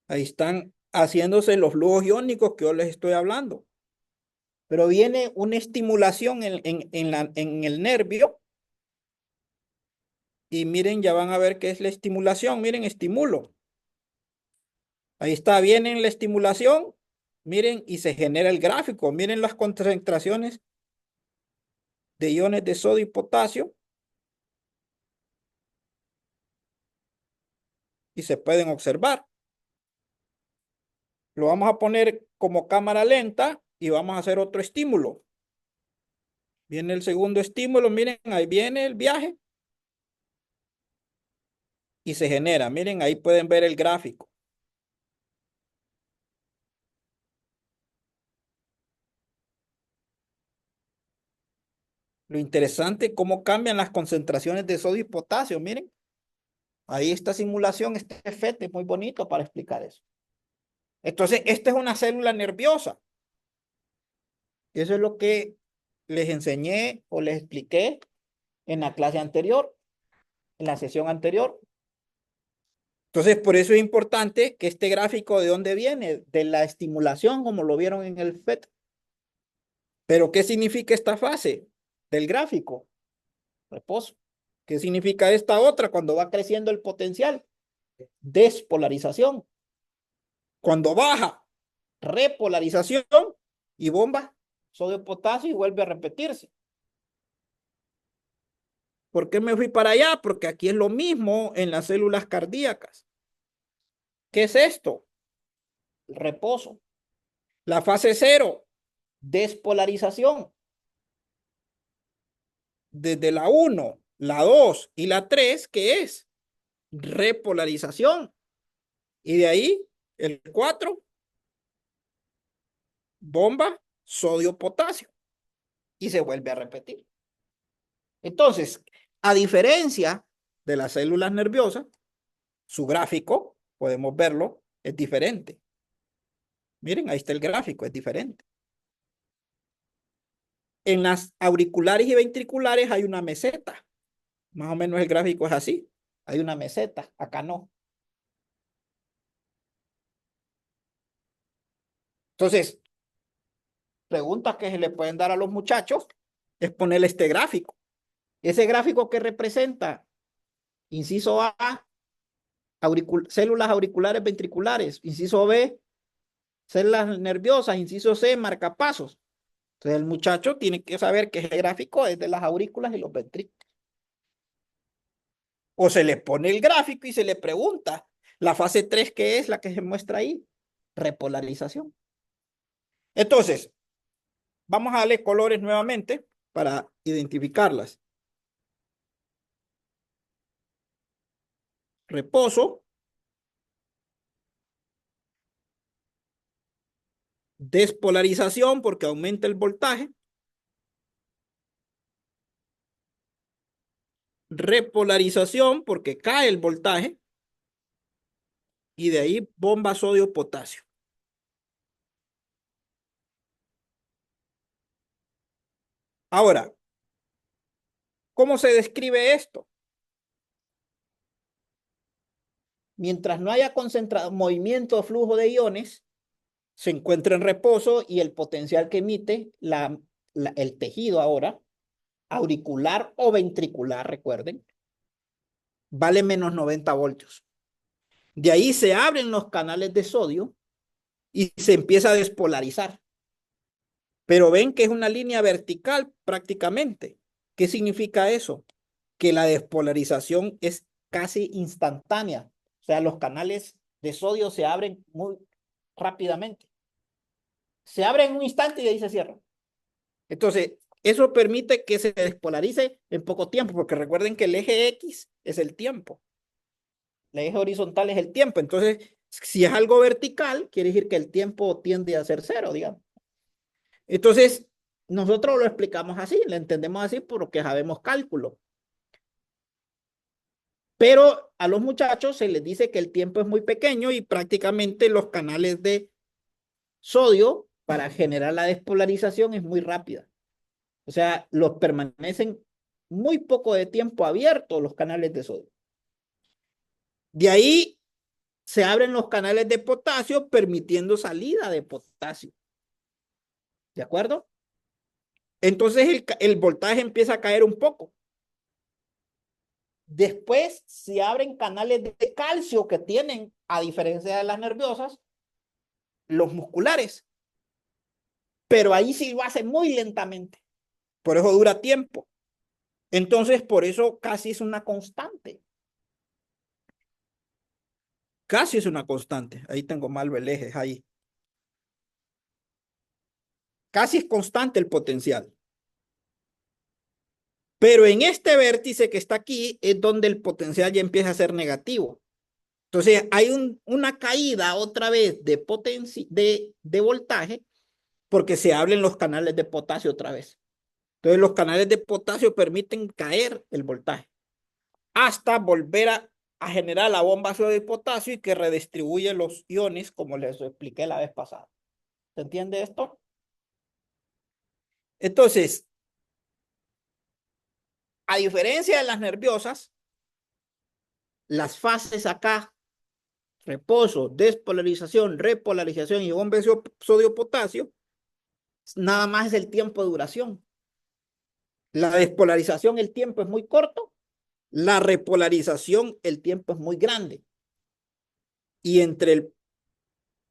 S1: Ahí están haciéndose los flujos iónicos que yo les estoy hablando. Pero viene una estimulación en el nervio. Y miren, ya van a ver qué es la estimulación. Miren, estimulo. Ahí está, viene la estimulación. Miren, y se genera el gráfico. Miren las concentraciones de iones de sodio y potasio. Y se pueden observar. Lo vamos a poner como cámara lenta y vamos a hacer otro estímulo. Viene el segundo estímulo. Miren, ahí viene el viaje. Y se genera. Miren, ahí pueden ver el gráfico. Lo interesante es cómo cambian las concentraciones de sodio y potasio, miren. Ahí esta simulación, este FET es muy bonito para explicar eso. Entonces, esta es una célula nerviosa. Eso es lo que les enseñé o les expliqué en la clase anterior, en la sesión anterior. Entonces, por eso es importante que este gráfico, ¿de dónde viene? De la estimulación, como lo vieron en el FET. Pero, ¿qué significa esta fase del gráfico? Reposo. ¿Qué significa esta otra cuando va creciendo el potencial? Despolarización. Cuando baja, repolarización y bomba, sodio, potasio y vuelve a repetirse. ¿Por qué me fui para allá? Porque aquí es lo mismo en las células cardíacas. ¿Qué es esto? Reposo. La fase 0, despolarización. Desde la 1, la 2 y la 3, ¿qué es? Repolarización. Y de ahí, el 4, bomba, sodio, potasio. Y se vuelve a repetir. Entonces, a diferencia de las células nerviosas, su gráfico, podemos verlo, es diferente. Miren, ahí está el gráfico, es diferente. En las auriculares y ventriculares hay una meseta. Más o menos el gráfico es así. Hay una meseta, acá no. Entonces, preguntas que se le pueden dar a los muchachos es ponerle este gráfico. Ese gráfico que representa, inciso A, células auriculares ventriculares, inciso B, células nerviosas, inciso C, marcapasos. Entonces el muchacho tiene que saber que ese gráfico es de las aurículas y los ventrículos. O se le pone el gráfico y se le pregunta, la fase 3, ¿qué es la que se muestra ahí? Repolarización. Entonces, vamos a darle colores nuevamente para identificarlas. Reposo, despolarización porque aumenta el voltaje, repolarización porque cae el voltaje y de ahí bomba sodio-potasio. Ahora, ¿cómo se describe esto? Mientras no haya concentrado movimiento o flujo de iones, se encuentra en reposo y el potencial que emite el tejido ahora, auricular o ventricular, recuerden, vale menos 90 voltios. De ahí se abren los canales de sodio y se empieza a despolarizar. Pero ven que es una línea vertical prácticamente. ¿Qué significa eso? Que la despolarización es casi instantánea. O sea, los canales de sodio se abren muy rápidamente. Se abren en un instante y de ahí se cierran. Entonces, eso permite que se despolarice en poco tiempo, porque recuerden que el eje X es el tiempo. El eje horizontal es el tiempo. Entonces, si es algo vertical, quiere decir que el tiempo tiende a ser cero, digamos. Entonces, nosotros lo explicamos así, lo entendemos así porque sabemos cálculo. Pero a los muchachos se les dice que el tiempo es muy pequeño y prácticamente los canales de sodio para generar la despolarización es muy rápida. O sea, los permanecen muy poco de tiempo abiertos los canales de sodio. De ahí se abren los canales de potasio permitiendo salida de potasio. ¿De acuerdo? Entonces el voltaje empieza a caer un poco. Después se abren canales de calcio que tienen, a diferencia de las nerviosas, los musculares. Pero ahí sí lo hace muy lentamente. Por eso dura tiempo. Entonces, por eso casi es una constante. Casi es una constante. Ahí tengo mal el eje, ahí. Casi es constante el potencial. Pero en este vértice que está aquí es donde el potencial ya empieza a ser negativo. Entonces hay una caída otra vez de voltaje porque se abren los canales de potasio otra vez. Entonces los canales de potasio permiten caer el voltaje hasta volver a generar la bomba ácido de potasio y que redistribuye los iones como les expliqué la vez pasada. ¿Se entiende esto? Entonces, a diferencia de las nerviosas, las fases acá, reposo, despolarización, repolarización y bomba sodio-potasio, nada más es el tiempo de duración. La despolarización, el tiempo es muy corto. La repolarización, el tiempo es muy grande. Y en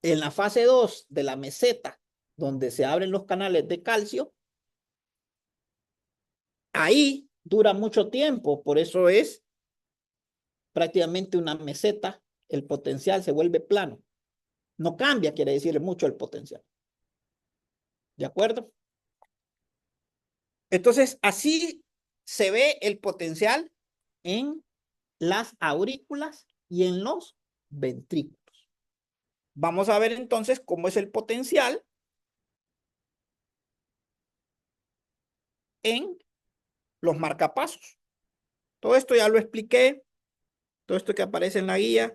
S1: la fase 2 de la meseta, donde se abren los canales de calcio, ahí dura mucho tiempo. Por eso es prácticamente una meseta. El potencial se vuelve plano. No cambia, quiere decir mucho el potencial. ¿De acuerdo? Entonces, así se ve el potencial en las aurículas y en los ventrículos. Vamos a ver entonces cómo es el potencial en los marcapasos. Todo esto ya lo expliqué. Todo esto que aparece en la guía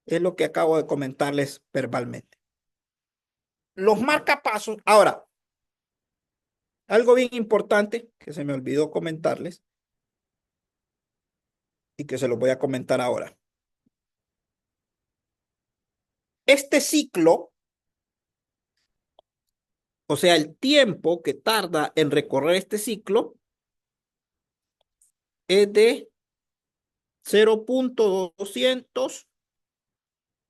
S1: es lo que acabo de comentarles verbalmente. Los marcapasos. Ahora, algo bien importante que se me olvidó comentarles y que se los voy a comentar ahora. Este ciclo, o sea, el tiempo que tarda en recorrer este ciclo es de 0.200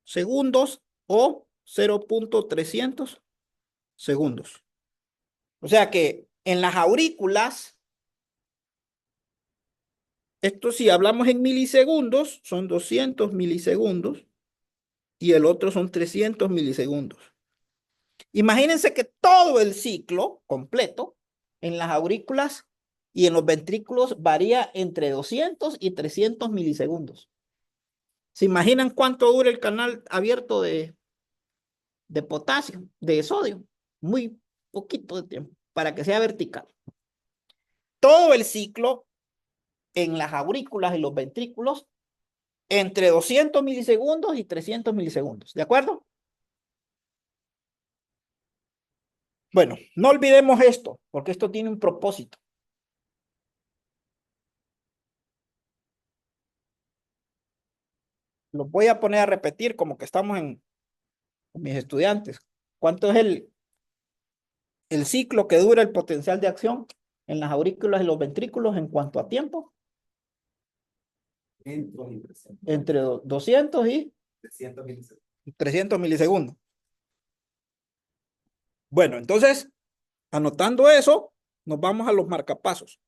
S1: segundos o 0.300 segundos. O sea que en las aurículas, esto si hablamos en milisegundos, son 200 milisegundos y el otro son 300 milisegundos. Imagínense que todo el ciclo completo en las aurículas y en los ventrículos varía entre 200 y 300 milisegundos. ¿Se imaginan cuánto dura el canal abierto de potasio, de sodio? Muy poquito de tiempo para que sea vertical. Todo el ciclo en las aurículas y los ventrículos entre 200 milisegundos y 300 milisegundos. ¿De acuerdo? Bueno, no olvidemos esto, porque esto tiene un propósito. Lo voy a poner a repetir como que estamos con mis estudiantes. ¿Cuánto es el ciclo que dura el potencial de acción en las aurículas y los ventrículos en cuanto a tiempo? Entre 200 y 300 milisegundos. Bueno, entonces, anotando eso, nos vamos a los marcapasos.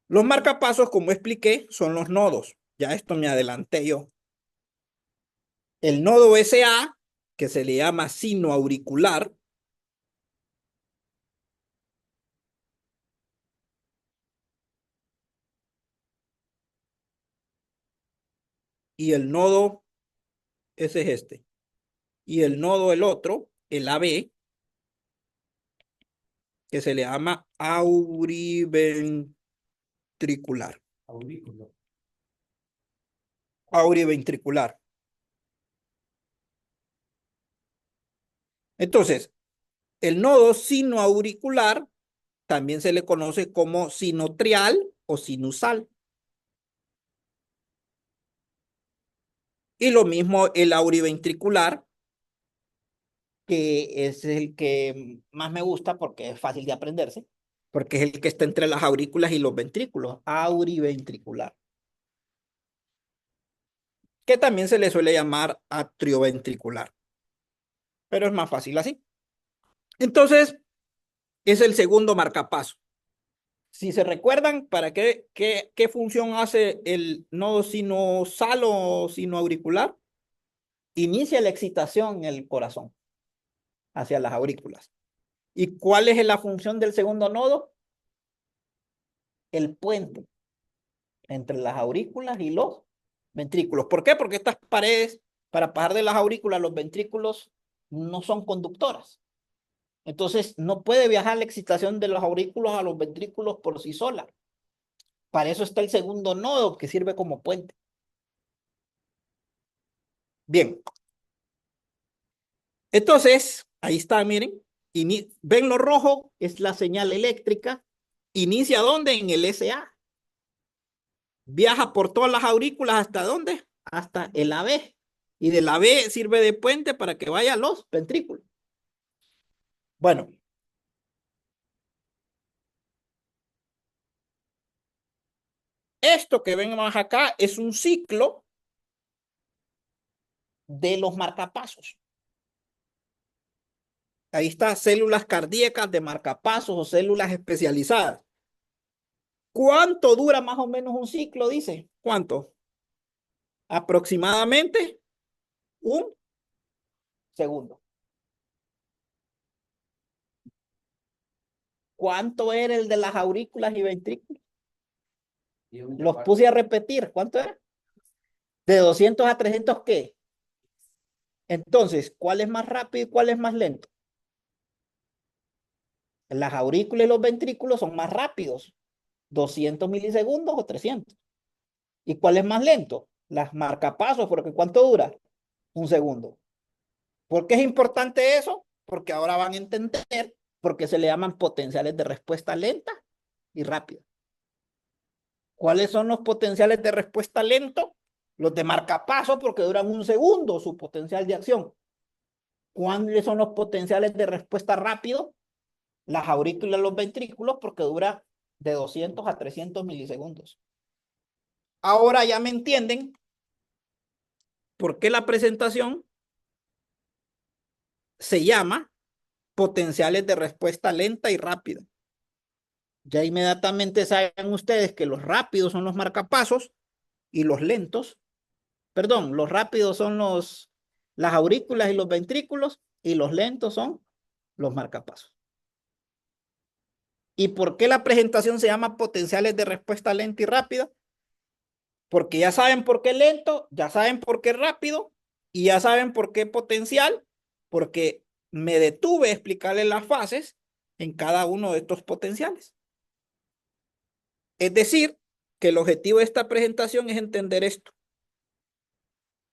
S1: Los marcapasos, como expliqué, son los nodos. Ya esto me adelanté yo. El nodo SA, que se le llama sino auricular, y el nodo, ese es este, y el nodo, el otro, el AB, que se le llama auriventricular. Auriventricular. Entonces, el nodo sinoauricular también se le conoce como sinotrial o sinusal. Y lo mismo el auriventricular, que es el que más me gusta porque es fácil de aprenderse, porque es el que está entre las aurículas y los ventrículos, auriventricular, que también se le suele llamar atrioventricular, pero es más fácil así. Entonces, es el segundo marcapaso. Si se recuerdan, ¿para qué función hace el nodo sinusal o sinoauricular? Inicia la excitación en el corazón hacia las aurículas. ¿Y cuál es la función del segundo nodo? El puente entre las aurículas y los ventrículos. ¿Por qué? Porque estas paredes, para pasar de las aurículas a los ventrículos, no son conductoras. Entonces, no puede viajar la excitación de los aurículos a los ventrículos por sí sola. Para eso está el segundo nodo, que sirve como puente. Bien. Entonces, ahí está, miren. ¿Ven lo rojo? Es la señal eléctrica. ¿Inicia dónde? En el SA. Viaja por todas las aurículas. ¿Hasta dónde? Hasta el AB. Y del AB sirve de puente para que vaya a los ventrículos. Bueno. Esto que ven más acá es un ciclo de los marcapasos. Ahí está, células cardíacas de marcapasos o células especializadas. ¿Cuánto dura más o menos un ciclo? Dice. ¿Cuánto? Aproximadamente un segundo. ¿Cuánto era el de las aurículas y ventrículos? Los puse a repetir. ¿Cuánto era? De 200 a 300, ¿qué? Entonces, ¿cuál es más rápido y cuál es más lento? Las aurículas y los ventrículos son más rápidos. 200 milisegundos o 300. ¿Y cuál es más lento? Las marcapasos, porque ¿cuánto dura? Un segundo. ¿Por qué es importante eso? Porque ahora van a entender por qué se le llaman potenciales de respuesta lenta y rápida. ¿Cuáles son los potenciales de respuesta lento? Los de marcapaso, porque duran un segundo su potencial de acción. ¿Cuáles son los potenciales de respuesta rápido? Las aurículas y los ventrículos, porque dura de 200 a 300 milisegundos. Ahora ya me entienden por qué la presentación se llama potenciales de respuesta lenta y rápida. Ya inmediatamente saben ustedes que los rápidos son los marcapasos y los lentos, perdón, los rápidos son las aurículas y los ventrículos y los lentos son los marcapasos. ¿Y por qué la presentación se llama potenciales de respuesta lenta y rápida? Porque ya saben por qué lento, ya saben por qué rápido y ya saben por qué potencial, porque me detuve a explicarles las fases en cada uno de estos potenciales. Es decir, que el objetivo de esta presentación es entender esto.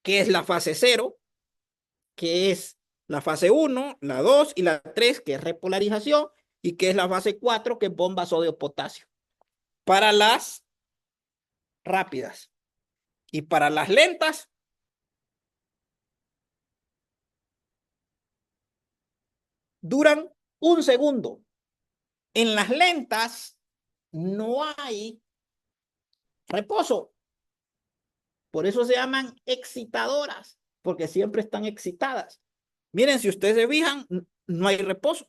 S1: ¿Qué es la fase 0? ¿Qué es la fase 1, la 2 y la 3, que es repolarización? ¿Y qué es la fase 4, que es bomba sodio-potasio? Para las rápidas. Y para las lentas, duran un segundo. En las lentas no hay reposo. Por eso se llaman excitadoras, porque siempre están excitadas. Miren, si ustedes se fijan, no hay reposo.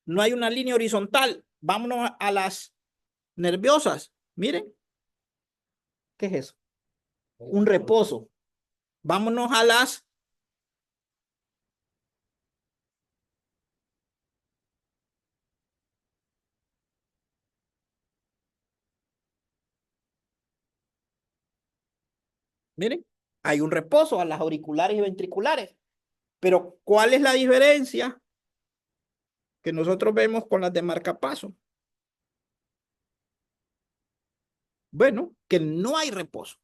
S1: No hay una línea horizontal. Vámonos a las nerviosas. Miren, ¿qué es eso? Un reposo. Vámonos a las miren, hay un reposo a las auriculares y ventriculares. Pero ¿cuál es la diferencia que nosotros vemos con las de marcapaso? Bueno, que no hay reposo.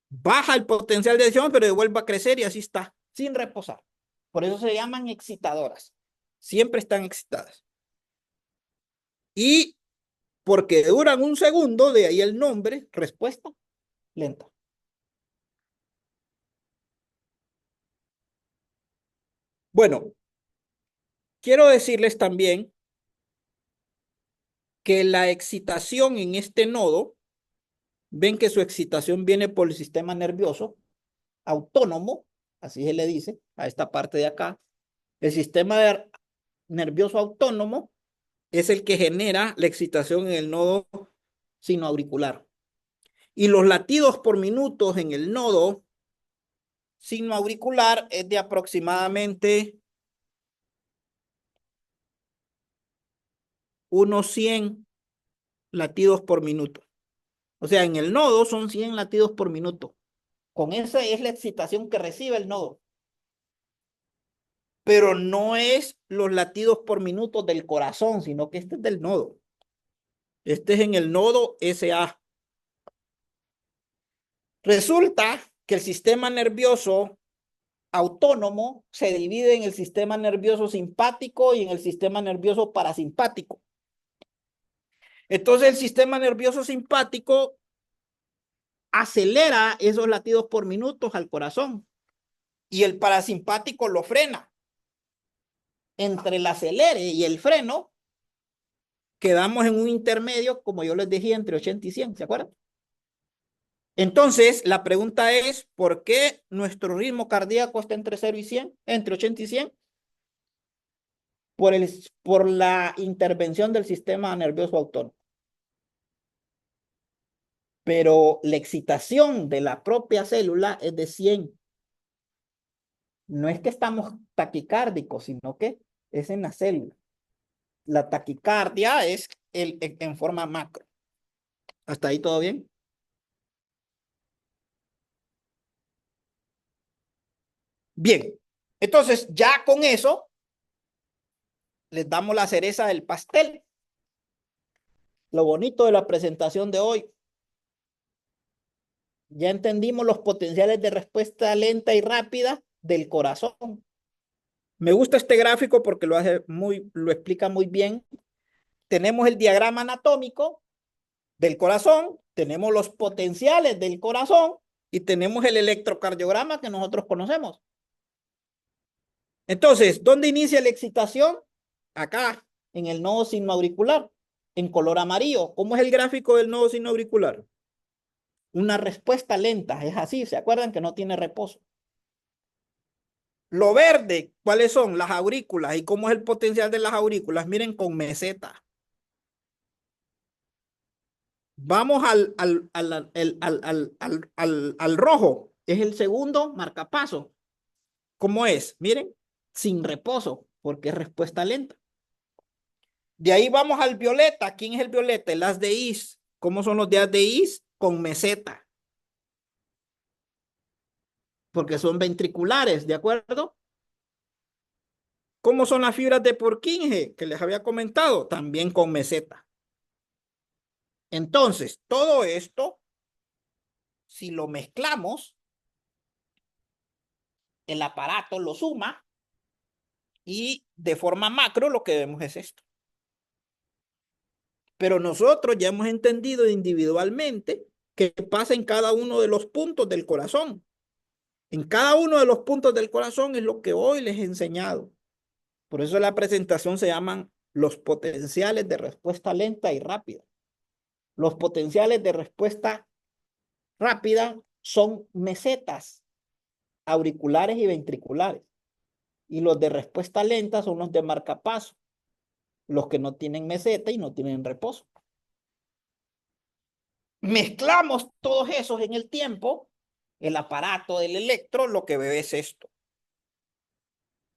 S1: Baja el potencial de acción, pero vuelve a crecer y así está, sin reposar. Por eso se llaman excitadoras. Siempre están excitadas. Y porque duran un segundo, de ahí el nombre, respuesta lenta. Bueno, quiero decirles también que la excitación en este nodo, ven que su excitación viene por el sistema nervioso autónomo, así se le dice a esta parte de acá. El sistema nervioso autónomo es el que genera la excitación en el nodo sinoauricular. Y los latidos por minuto en el nodo sinoauricular es de aproximadamente unos 100 latidos por minuto. O sea, en el nodo son 100 latidos por minuto. Con esa es la excitación que recibe el nodo. Pero no es los latidos por minuto del corazón, sino que este es del nodo. Este es en el nodo SA. Resulta que el sistema nervioso autónomo se divide en el sistema nervioso simpático y en el sistema nervioso parasimpático. Entonces el sistema nervioso simpático acelera esos latidos por minutos al corazón y el parasimpático lo frena. Entre el acelere y el freno quedamos en un intermedio, como yo les dije, entre 80 y 100, ¿se acuerdan? Entonces, la pregunta es, ¿por qué nuestro ritmo cardíaco está entre 0 y 100, entre 80 y 100? Por la intervención del sistema nervioso autónomo. Pero la excitación de la propia célula es de 100. No es que estamos taquicárdicos, sino que es en la célula. La taquicardia es en forma macro. ¿Hasta ahí todo bien? Bien. Entonces, ya con eso, les damos la cereza del pastel. Lo bonito de la presentación de hoy. Ya entendimos los potenciales de respuesta lenta y rápida del corazón. Me gusta este gráfico porque lo explica muy bien. Tenemos el diagrama anatómico del corazón, tenemos los potenciales del corazón y tenemos el electrocardiograma que nosotros conocemos. Entonces, ¿dónde inicia la excitación? Acá, en el nodo sinoauricular, en color amarillo. ¿Cómo es el gráfico del nodo sinoauricular? Una respuesta lenta, es así, ¿se acuerdan que no tiene reposo? Lo verde, ¿cuáles son? Las aurículas. ¿Y cómo es el potencial de las aurículas? Miren, con meseta. Vamos al rojo. Es el segundo marcapaso. ¿Cómo es? Miren, sin reposo, porque es respuesta lenta. De ahí vamos al violeta. ¿Quién es el violeta? El haz de is. ¿Cómo son los de haz de is? Con meseta. Porque son ventriculares, ¿de acuerdo? ¿Cómo son las fibras de Purkinje que les había comentado? También con meseta. Entonces, todo esto, si lo mezclamos, el aparato lo suma y de forma macro lo que vemos es esto. Pero nosotros ya hemos entendido individualmente qué pasa en cada uno de los puntos del corazón. En cada uno de los puntos del corazón es lo que hoy les he enseñado. Por eso la presentación se llaman los potenciales de respuesta lenta y rápida. Los potenciales de respuesta rápida son mesetas auriculares y ventriculares. Y los de respuesta lenta son los de marcapaso, los que no tienen meseta y no tienen reposo. Mezclamos todos esos en el tiempo, el aparato del electro, lo que ve es esto.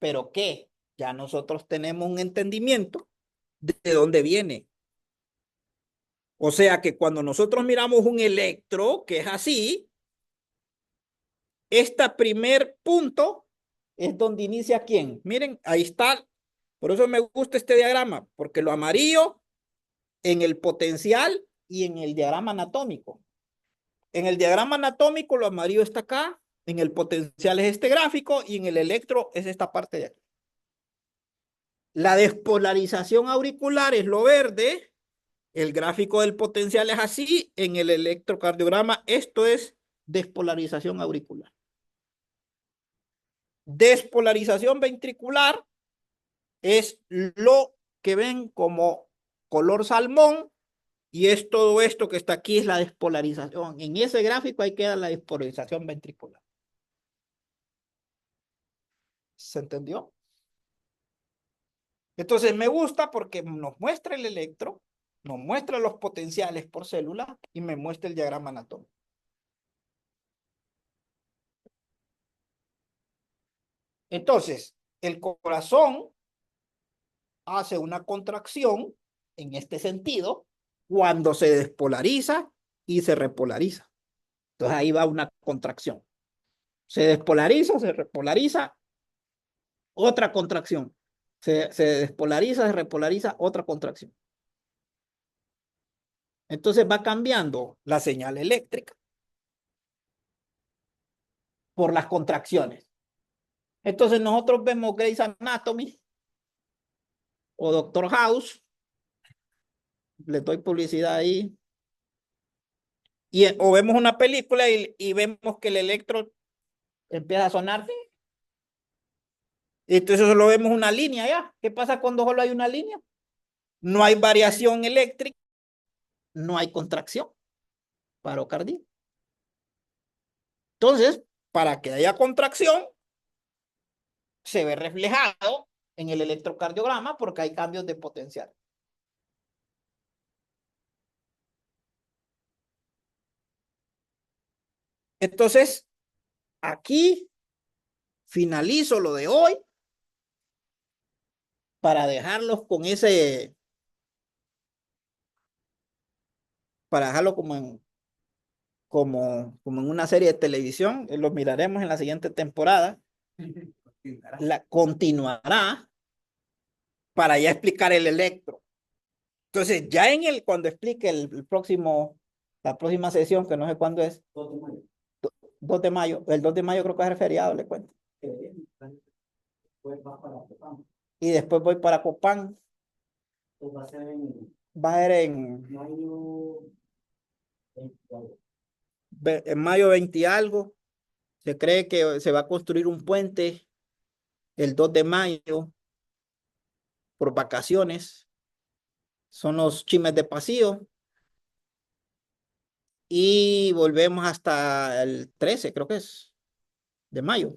S1: ¿Pero qué? Ya nosotros tenemos un entendimiento de dónde viene. O sea que cuando nosotros miramos un electro, que es así, este primer punto es donde inicia ¿quién? Miren, ahí está. Por eso me gusta este diagrama, porque lo amarillo en el potencial y en el diagrama anatómico. En el diagrama anatómico lo amarillo está acá, en el potencial es este gráfico y en el electro es esta parte de aquí. La despolarización auricular es lo verde, el gráfico del potencial es así, en el electrocardiograma esto es despolarización auricular. Despolarización ventricular es lo que ven como color salmón y es todo esto que está aquí es la despolarización. En ese gráfico ahí queda la despolarización ventricular. ¿Se entendió? Entonces me gusta porque nos muestra el electro, nos muestra los potenciales por célula y me muestra el diagrama anatómico. Entonces, el corazón hace una contracción en este sentido cuando se despolariza y se repolariza. Entonces ahí va una contracción. Se despolariza, se repolariza, otra contracción. Se despolariza, se repolariza, otra contracción. Entonces va cambiando la señal eléctrica. por las contracciones. Entonces nosotros vemos Grey's Anatomy o Doctor House, le doy publicidad ahí, o vemos una película y vemos que el electro empieza a sonar. Entonces solo vemos una línea ya. ¿Qué pasa cuando solo hay una línea? No hay variación eléctrica, no hay contracción, paro cardíaco. Entonces, para que haya contracción, se ve reflejado en el electrocardiograma porque hay cambios de potencial. Entonces, aquí finalizo lo de hoy para dejarlos con para dejarlo como en una serie de televisión. Lo miraremos en la siguiente temporada. Continuará para ya explicar el electro. Entonces, ya cuando explique la próxima sesión, que no sé cuándo es, 2 de mayo, el 2 de mayo creo que es el feriado, le cuento. Y después voy para Copán. Va a ser en mayo 20 y algo. Se cree que se va a construir un puente el 2 de mayo por vacaciones. Son los chimes de pasillo. Y volvemos hasta el 13, creo que es, de mayo.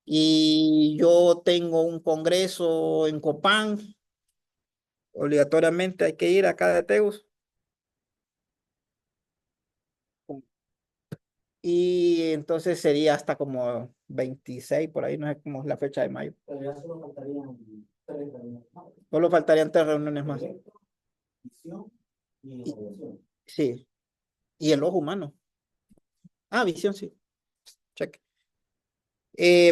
S1: Y yo tengo un congreso en Copán. Obligatoriamente hay que ir acá de Teus. Y entonces sería hasta como 26, por ahí, no sé cómo es la fecha de mayo.
S4: Pero ya solo faltarían 3 reuniones más.
S1: Solo faltarían 3 reuniones más.
S4: Visión y evaluación.
S1: Sí. Y el ojo humano. Ah, visión, sí. Check.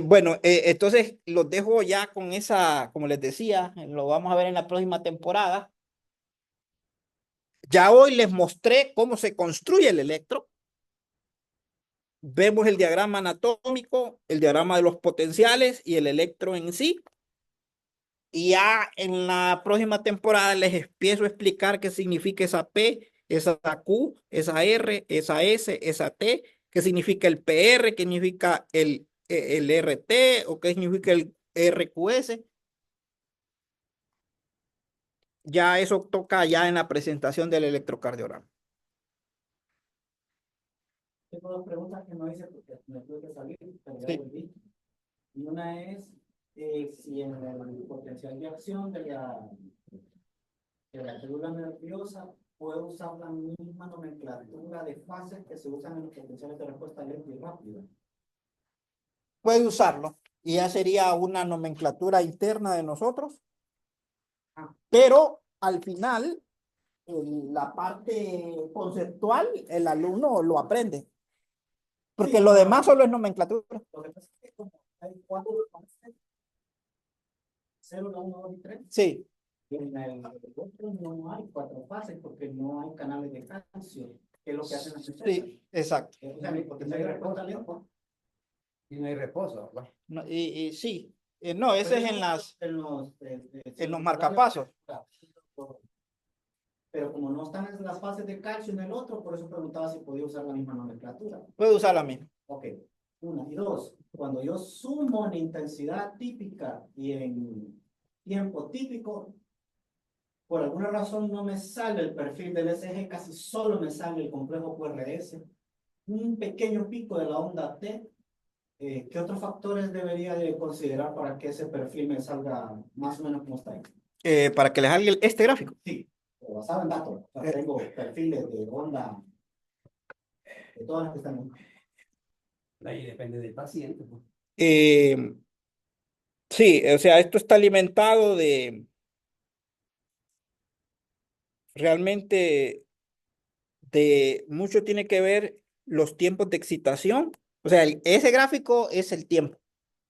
S1: Bueno, entonces los dejo ya con esa, como les decía, lo vamos a ver en la próxima temporada. Ya hoy les mostré cómo se construye el electro. Vemos el diagrama anatómico, el diagrama de los potenciales y el electro en sí. Y ya en la próxima temporada les empiezo a explicar qué significa esa P, esa Q, esa R, esa S, esa T, qué significa el PR, qué significa el RT o qué significa el RQS. Ya eso toca ya en la presentación del electrocardiograma.
S4: Tengo 2 preguntas que no hice porque me tuve que salir, pero ya
S1: Sí.
S4: volví. Y una es si en el potencial de acción de la célula nerviosa puedo usar la misma nomenclatura de fases que se usan en los potenciales de respuesta lenta y rápida.
S1: Puede usarlo y ya sería una nomenclatura interna de nosotros. Pero al final, la parte conceptual, el alumno lo aprende. Porque
S4: Sí,
S1: lo demás solo es nomenclatura.
S4: Lo que pasa es que como hay 4 fases, célula 1, 2 y 3,
S1: Sí,
S4: en el otro no hay 4 fases porque no hay canales de calcio, que es lo que hacen las empresas.
S1: sí, exacto.
S4: O sea, mi potencial de respuesta lenta.
S3: Y no hay reposo, ¿verdad?
S1: No, y sí, no, ese es en los marcapasos.
S4: Pero como no están en las fases de calcio en el otro, por eso preguntaba si podía usar la misma nomenclatura.
S1: Puede usar la misma.
S4: Ok, 1 y 2. Cuando yo sumo en intensidad típica y en tiempo típico, por alguna razón no me sale el perfil del SG, casi solo me sale el complejo QRS. Un pequeño pico de la onda T. ¿Qué otros factores debería de considerar para que ese perfil me salga más o menos como está ahí?
S1: Para que les haga este gráfico.
S4: Sí, basado en datos. O sea, tengo perfiles de onda de todas las que están.
S3: Ahí depende del paciente, pues.
S1: Sí, o sea, esto está alimentado realmente mucho tiene que ver los tiempos de excitación. O sea, ese gráfico es el tiempo.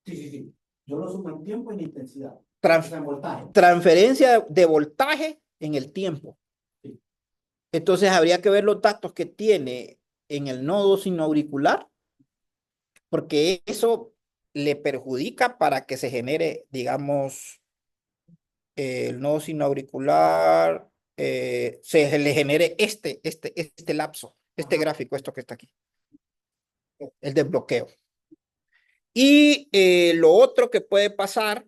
S4: Sí. Yo lo sumo en tiempo y en intensidad.
S1: Trans-
S4: O sea, en voltaje.
S1: Transferencia de voltaje en el tiempo.
S4: Sí.
S1: Entonces habría que ver los datos que tiene en el nodo sinoauricular porque eso le perjudica para que se genere, digamos, el nodo sin auricular, se le genere este lapso, este gráfico, esto que está aquí, el desbloqueo. Y lo otro que puede pasar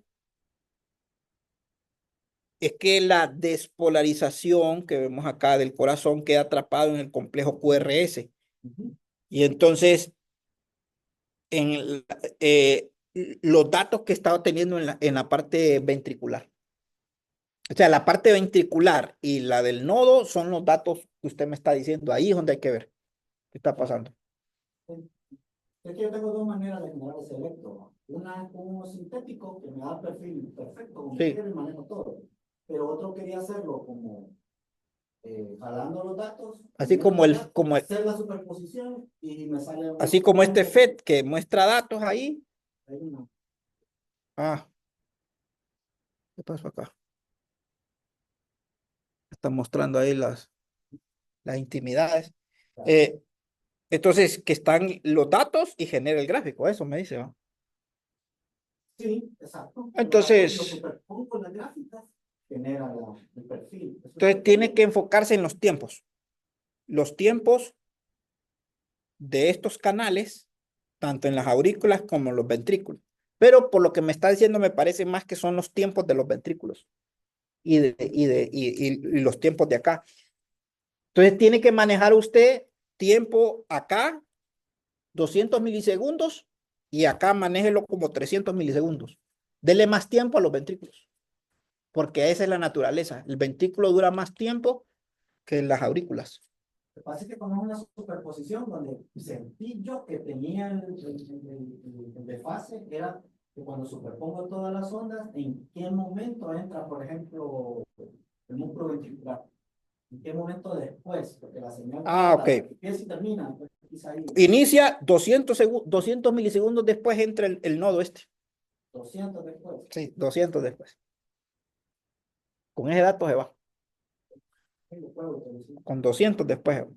S1: es que la despolarización que vemos acá del corazón queda atrapado en el complejo QRS. Y entonces, los datos que estaba teniendo en la parte ventricular. O sea, la parte ventricular y la del nodo son los datos que usted me está diciendo. Ahí es donde hay que ver qué está pasando.
S4: Es que yo tengo dos maneras de generar ese electro. Una es con uno sintético que me da perfil perfecto, como
S1: Sí.
S4: quiero y manejo todo. Pero otro quería hacerlo como jalando los datos.
S1: Así
S4: Hacer la superposición y me sale.
S1: así como este FET que muestra datos ahí.
S4: Hay una.
S1: Ah, ¿qué pasó acá? Está mostrando ahí las intimidades. Entonces, que están los datos y genera el gráfico, eso me dice, ¿no?
S4: Sí, exacto.
S1: Entonces,
S4: Lo superpongo con las gráficas, genera el perfil.
S1: entonces tiene que enfocarse en los tiempos. Los tiempos de estos canales, tanto en las aurículas como en los ventrículos. Pero por lo que me está diciendo, me parece más que son los tiempos de los ventrículos y los tiempos de acá. Entonces tiene que manejar usted tiempo acá, 200 milisegundos, y acá manéjelo como 300 milisegundos. Dele más tiempo a los ventrículos, porque esa es la naturaleza. El ventrículo dura más tiempo que las aurículas.
S4: Lo que pasa es que como es una superposición donde sentí yo que tenía el desfase, era que cuando superpongo todas las ondas, ¿en qué momento entra, por ejemplo, el músculo ventricular? ¿En qué momento después? Porque la señal
S1: Ok.
S4: empieza y termina. Pues, ahí,
S1: Inicia 200 milisegundos después entra el nodo este.
S4: 200 después.
S1: Sí, 200 después. Con ese dato se va. Con 200 después se va.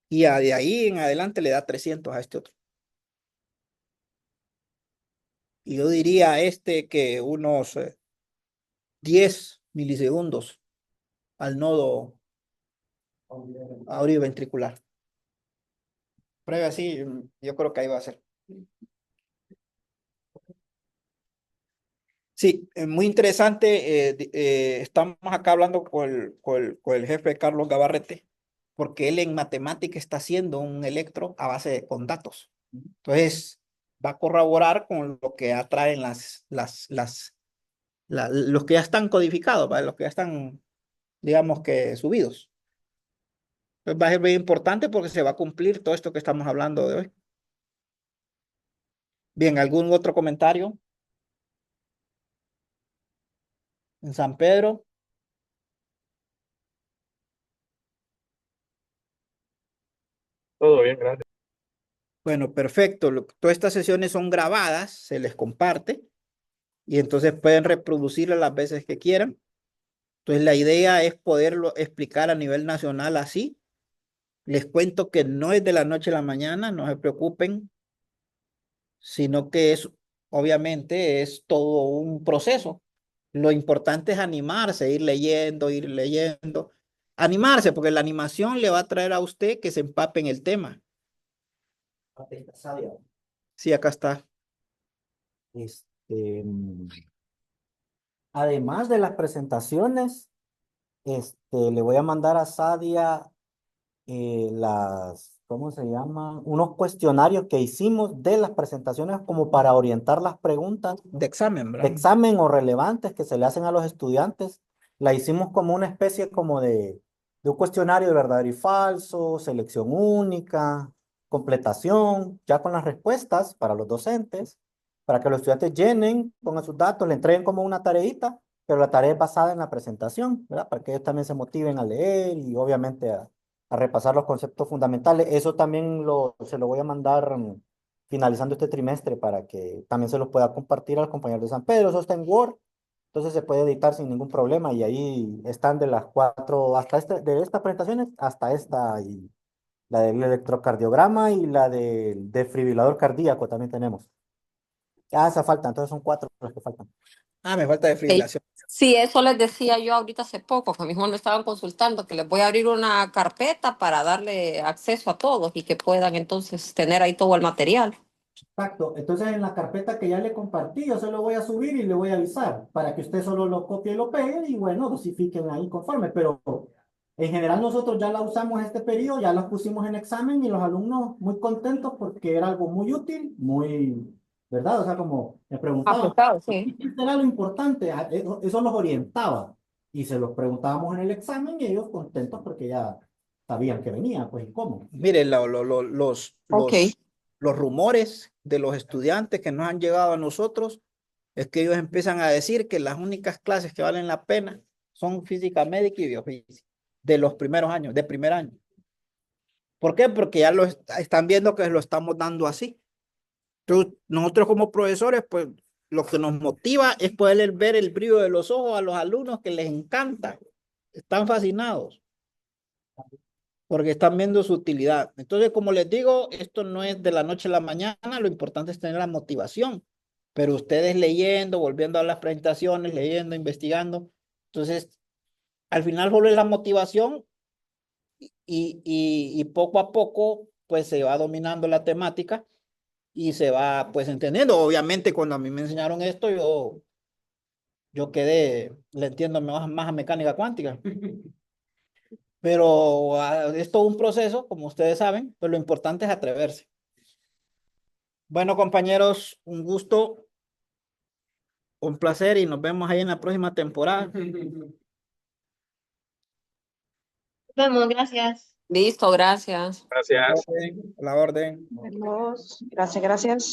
S1: Y de ahí en adelante le da 300 a este otro. Y yo diría a este que unos 10 milisegundos al nodo aurioventricular. Prueba así, yo creo que ahí va a ser. Sí, muy interesante. Estamos acá hablando con el jefe Carlos Gabarrete, porque él en matemática está haciendo un electro a base con datos. Entonces, va a corroborar con lo que atraen los que ya están codificados, ¿vale? Los que ya están, digamos que subidos. Entonces, va a ser muy importante porque se va a cumplir todo esto que estamos hablando de hoy. Bien, ¿algún otro comentario? En San Pedro.
S5: Todo bien, gracias.
S1: Bueno, perfecto. Todas estas sesiones son grabadas, se les comparte y entonces pueden reproducirlas las veces que quieran. Entonces la idea es poderlo explicar a nivel nacional así. Les cuento que no es de la noche a la mañana, no se preocupen, sino que obviamente, es todo un proceso. Lo importante es animarse, ir leyendo, ir leyendo. Animarse, porque la animación le va a traer a usted que se empape en el tema.
S4: Sadia.
S1: Sí, acá está.
S4: Además de las presentaciones, le voy a mandar a Sadia ¿cómo se llama? Unos cuestionarios que hicimos de las presentaciones como para orientar las preguntas
S1: De examen,
S4: de
S1: ¿verdad?
S4: examen o relevantes que se le hacen a los estudiantes. La hicimos como una especie como de un cuestionario de verdadero y falso, selección única, completación, ya con las respuestas para los docentes, para que los estudiantes llenen, pongan sus datos, le entreguen como una tareita, pero la tarea es basada en la presentación, ¿verdad? Para que ellos también se motiven a leer y obviamente a repasar los conceptos fundamentales. Eso también se lo voy a mandar finalizando este trimestre para que también se los pueda compartir a los compañeros de San Pedro. Eso está en Word, entonces se puede editar sin ningún problema y ahí están de las 4, de estas presentaciones hasta esta y La del electrocardiograma y la del desfibrilador cardíaco también tenemos. Ah, esa falta, entonces son 4 las que faltan.
S1: Ah, me falta defibrilación.
S2: Sí, eso les decía yo ahorita hace poco, que mismo me estaban consultando, que les voy a abrir una carpeta para darle acceso a todos y que puedan entonces tener ahí todo el material.
S4: Exacto. Entonces en la carpeta que ya le compartí, yo se lo voy a subir y le voy a avisar para que usted solo lo copie y lo pegue y bueno, dosifiquen ahí conforme. Pero en general nosotros ya la usamos este periodo, ya la pusimos en examen y los alumnos muy contentos porque era algo muy útil, muy, ¿verdad? O sea, como me preguntaban,
S2: Aplicado, sí.
S4: ¿qué era lo importante? Eso los orientaba y se los preguntábamos en el examen y ellos contentos porque ya sabían que venía, pues, ¿y cómo?
S1: Mire,
S2: Ok.
S1: los rumores de los estudiantes que nos han llegado a nosotros es que ellos empiezan a decir que las únicas clases que valen la pena son física médica y biofísica de los primeros años, de primer año. ¿Por qué? Porque ya están viendo que lo estamos dando así. Entonces, nosotros como profesores, pues lo que nos motiva es poder ver el brillo de los ojos a los alumnos que les encanta, están fascinados porque están viendo su utilidad. Entonces, como les digo, esto no es de la noche a la mañana, lo importante es tener la motivación, pero ustedes leyendo, volviendo a las presentaciones, leyendo, investigando, entonces, al final solo es la motivación y poco a poco, pues se va dominando la temática y se va, pues, entendiendo. Obviamente, cuando a mí me enseñaron esto, yo quedé, le entiendo más a mecánica cuántica. Pero es todo un proceso, como ustedes saben, pero lo importante es atreverse. Bueno, compañeros, un gusto, un placer y nos vemos ahí en la próxima temporada.
S6: Vamos, gracias.
S2: Listo, gracias.
S5: Gracias.
S1: A la orden.
S6: Adiós. Gracias, gracias.